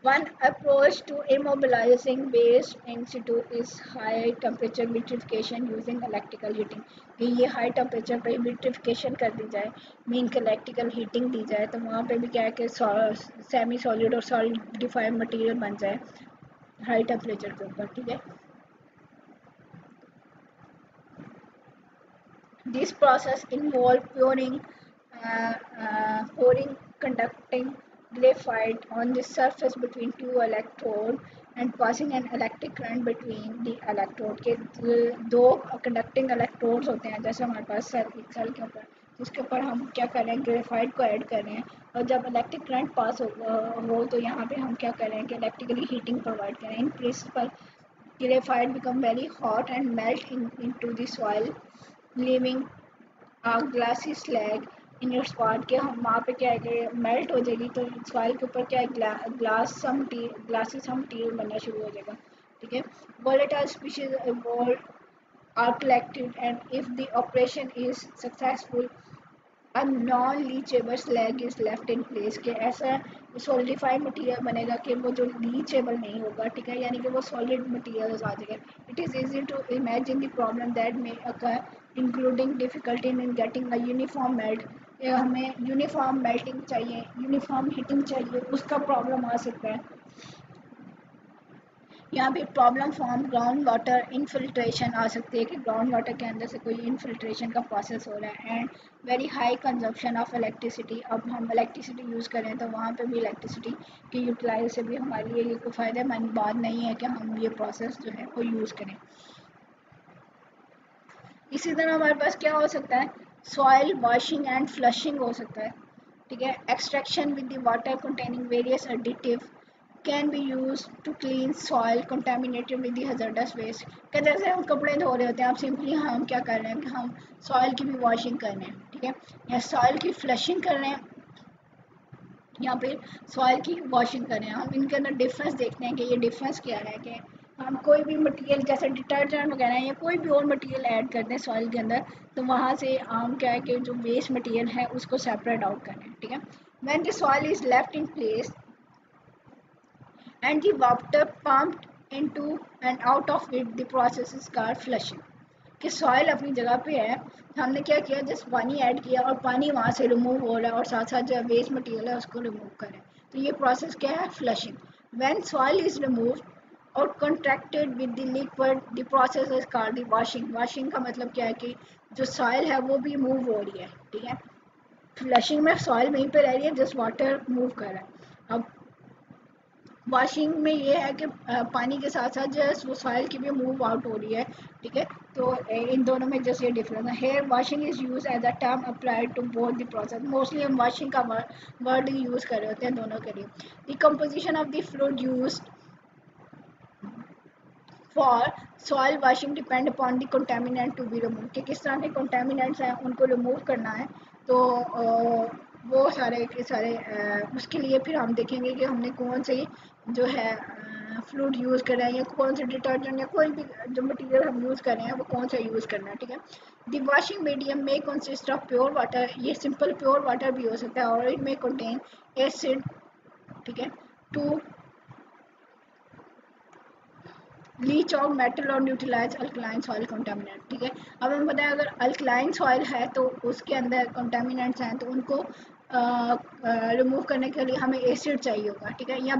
One approach to immobilizing waste in situ is high temperature vitrification using electrical heating, कि ये हाई टेम्परेचर पे विट्रिफिकेशन कर दी जाए, मीन के इलेक्ट्रिकल हीटिंग दी जाए, तो वहाँ पे भी क्या है कि सेमी सॉलिड और सॉलिडिफाइड मटेरियल बन जाए हाई टेम्परेचर के ऊपर, ठीक है। This process involves pouring conducting graphite on the surface between two electrodes and passing an electric current between the electrode, के दो conducting electrodes होते हैं, जैसे हमारे पास एक सेल के ऊपर, जिसके ऊपर हम क्या कर रहे हैं, ग्रेफाइट को ऐड कर रहे हैं, और जब इलेक्ट्रिक करंट पास हो तो यहाँ पे हम क्या कर रहे हैं कि इलेक्ट्रिकली हीटिंग प्रोवाइड करें। In principle graphite become very hot and melt into the soil, leaving glassy slag in your spot, के हम वहाँ पे क्या है कि मेल्ट हो जाएगी, तो सॉइल के ऊपर क्या है ग्लासी सम मटीरियल बनना शुरू हो जाएगा, ठीक है। Volatile species evolve are collected and if the operation is successful a non leachable slag is left in place, के ऐसा सॉलिडिफाइड मटीरियल बनेगा कि वो जो लीचेबल नहीं होगा, ठीक है, यानी कि वो सॉलिड मटीरियल आ जाएगा। It is easy to imagine the problem that may occur including difficulty in getting a uniform melt, हमें यूनिफॉर्म मेल्टिंग चाहिए, यूनिफॉर्म हीटिंग चाहिए, उसका प्रॉब्लम आ सकता है। यहाँ पे problem from ground water infiltration आ सकती है, कि ग्राउंड वाटर के अंदर से कोई इनफिल्ट्रेशन का प्रोसेस हो रहा है, and very high consumption of electricity. अब हम इलेक्ट्रिसिटी यूज़ करें तो वहाँ पे भी इलेक्ट्रिसिटी की यूटिलाइज से भी हमारे लिए ये कोई फ़ायदेमंद बात नहीं है कि हम ये प्रोसेस जो है वो यूज़ करें। इसी तरह हमारे पास क्या हो सकता है, सॉइल वॉशिंग एंड फ्लशिंग हो सकता है, ठीक है। Extraction with the water containing various additive can be use to clean soil contaminated with the hazardous waste. क्या जैसे हम कपड़े धो रहे होते हैं, आप सिंपली हम क्या कर रहे हैं कि हम सॉइल की भी वॉशिंग कर रहे हैं, ठीक है, या सॉइल की फ्लशिंग कर रहे हैं या फिर सॉइल की वॉशिंग कर रहे हैं। हम इनके अंदर डिफरेंस देखते हैं कि ये डिफरेंस क्या है कि हम कोई भी मटेरियल जैसे डिटर्जेंट वगैरह या कोई भी और मटेरियल ऐड करते हैं सॉइल के अंदर, तो वहाँ से हम क्या है कि जो वेस्ट मटेरियल है उसको सेपरेट आउट करें, ठीक है। When the soil is left in place and the water pumped into and out of it, the process is called flushing। कि सॉइल अपनी जगह पे है, हमने क्या किया, जस्ट पानी ऐड किया और पानी वहाँ से रिमूव हो रहा है और साथ साथ जो वेस्ट मटेरियल है उसको रिमूव करें, तो ये प्रोसेस क्या है, flushing. When soil is removed और contracted with the liquid, the process is called the washing. Washing का मतलब क्या है कि जो सॉइल है वो भी मूव हो रही है, ठीक है। फ्लशिंग में सॉइल वहीं पे रह रही है, जस्ट वाटर मूव कर रहा है। अब वॉशिंग में ये है कि पानी के साथ साथ जो है वो सॉइल की भी मूव आउट हो रही है, ठीक है। तो इन दोनों में जैसे ये डिफरेंस है। Hair washing is use as a term applied to both the process. Mostly हम वॉशिंग का वर्ड यूज कर रहे होते हैं दोनों के लिए। The composition of the fluid used for soil washing depend upon the contaminant to be remove, कि किस तरह के कंटेमिनेंट्स हैं उनको रिमूव करना है। तो वो सारे के सारे उसके लिए फिर हम देखेंगे कि हमने कौन से जो है फ्लूइड यूज़ कर रहे हैं या कौन से डिटर्जेंट या कोई भी जो मटेरियल हम यूज़ कर रहे हैं वो कौन सा यूज़ करना है, ठीक है। द वॉशिंग मीडियम में कंसिस्ट ऑफ प्योर वाटर, ये सिंपल प्योर वाटर भी हो सकता है, और इट में कंटेन एसिड, ठीक है, टू लीच आउट मेटल और न्यूट्रलाइज अल्कलाइन सॉइल कंटामिनेंट, ठीक है। अब हम बताएं अगर अल्कलाइन सॉइल है तो उसके अंदर कंटामिनेंट्स हैं तो उनको रिमूव करने के लिए हमें एसिड चाहिए होगा, ठीक है। या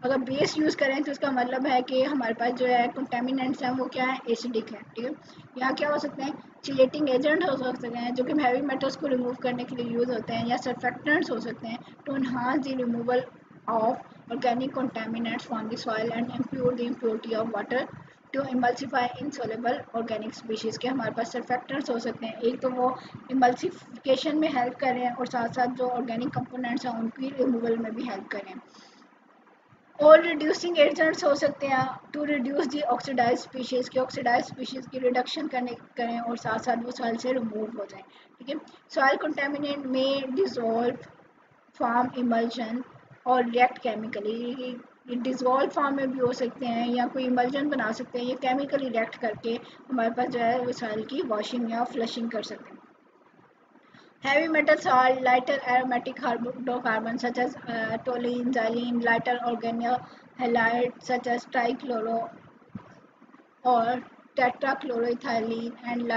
अगर बेस यूज़ करें तो इसका मतलब है कि हमारे पास जो है कंटामिनेंट्स हैं वो क्या है, एसिडिक है, ठीक है। यहाँ क्या हो सकते हैं, चिलेटिंग एजेंट हो सकते हैं जो कि हैवी मेटल्स को रिमूव करने के लिए यूज़ होते हैं, या सर्फेक्टेंट्स हो सकते हैं to enhance the removal of organic contaminants from the soil and impure the impurity of water to emulsify insoluble organic species। के हमारे पास सर्फेक्टेंट्स हो सकते हैं, एक तो वो इमल्सिफिकेशन में हेल्प कर रहे हैं और साथ साथ जो ऑर्गेनिक कंपोनेंट्स हैं उनकी रिमूवल में भी हेल्प कर रहे हैं। और रिड्यूसिंग एजेंट्स हो सकते हैं to reduce the oxidize species, के ऑक्सीडाइज स्पीशीज़ की रिडक्शन करें और साथ साथ वो सॉइल से रिमूव हो जाएं, ठीक है। सॉइल कंटेमिनेंट में डिजोल्व फॉर्म इमल्शन और रिएक्ट केमिकली, ये डिजोल्व फॉर्म में भी हो सकते हैं या कोई इमल्जन बना सकते हैं, ये केमिकली रिएक्ट करके हमारे पास जो है वसाइल की वॉशिंग या फ्लशिंग कर सकते हैं। Heavy metals are lighter aromatic hydrocarbons such as toluene, xylene, lighter organohalides such as trichloro or tetrachloroethylene, and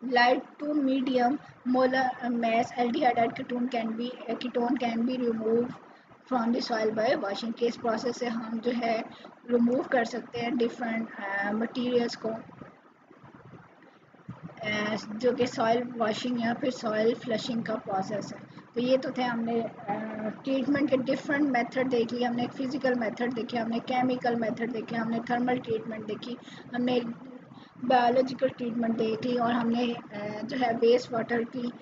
light to medium molar mass aldehyde ketone can be removed from the soil by washing। के इस process से हम जो है remove कर सकते हैं different materials को, जो कि सॉइल वॉशिंग या फिर सॉइल फ्लशिंग का प्रोसेस है। तो ये तो थे हमने ट्रीटमेंट के डिफरेंट मेथड देख लिए, हमने फिजिकल मेथड देखे, हमने केमिकल मेथड देखे, हमने थर्मल ट्रीटमेंट देखी, हमने बायोलॉजिकल ट्रीटमेंट देख ली, और हमने जो है वेस्ट वाटर की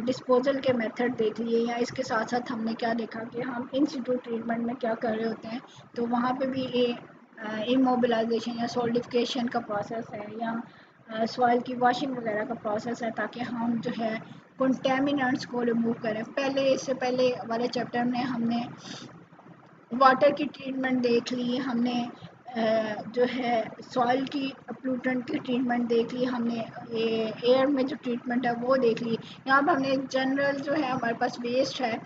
डिस्पोजल के मेथड देख लिए। या इसके साथ साथ हमने क्या देखा कि हम इंस्टीट्यूट ट्रीटमेंट में क्या कर रहे होते हैं, तो वहाँ पे भी इमोबिलाइजेशन या सोल्डिफिकेशन का प्रोसेस है या सॉइल की वॉशिंग वगैरह का प्रोसेस है, ताकि हम जो है कंटेमिनेंट्स को रिमूव करें। इससे पहले वाले चैप्टर में हमने वाटर की ट्रीटमेंट देख ली, हमने जो है सॉइल की प्लूटेंट की ट्रीटमेंट देख ली, हमने एयर में जो ट्रीटमेंट है वो देख ली। यहाँ पर हमने जनरल जो है हमारे पास वेस्ट है,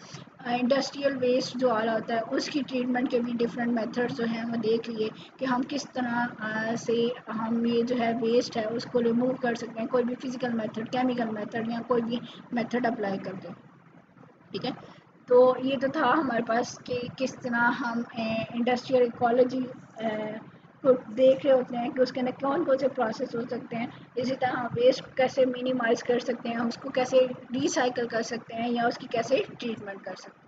इंडस्ट्रियल वेस्ट जो आ रहा होता है उसकी ट्रीटमेंट के भी डिफरेंट मेथड्स जो हैं वो देख लिए कि हम किस तरह से हम ये जो है वेस्ट है उसको रिमूव कर सकते हैं, कोई भी फिजिकल मेथड, केमिकल मेथड या कोई भी मेथड अप्लाई करके, ठीक है। तो ये तो था हमारे पास कि किस तरह हम इंडस्ट्रियल इकोलॉजी को देख रहे होते हैं कि उसके अंदर कौन कौन से प्रोसेस हो सकते हैं। इसी तरह हम वेस्ट कैसे मिनिमाइज़ कर सकते हैं, हम उसको कैसे रिसाइकल कर सकते हैं या उसकी कैसे ट्रीटमेंट कर सकते हैं।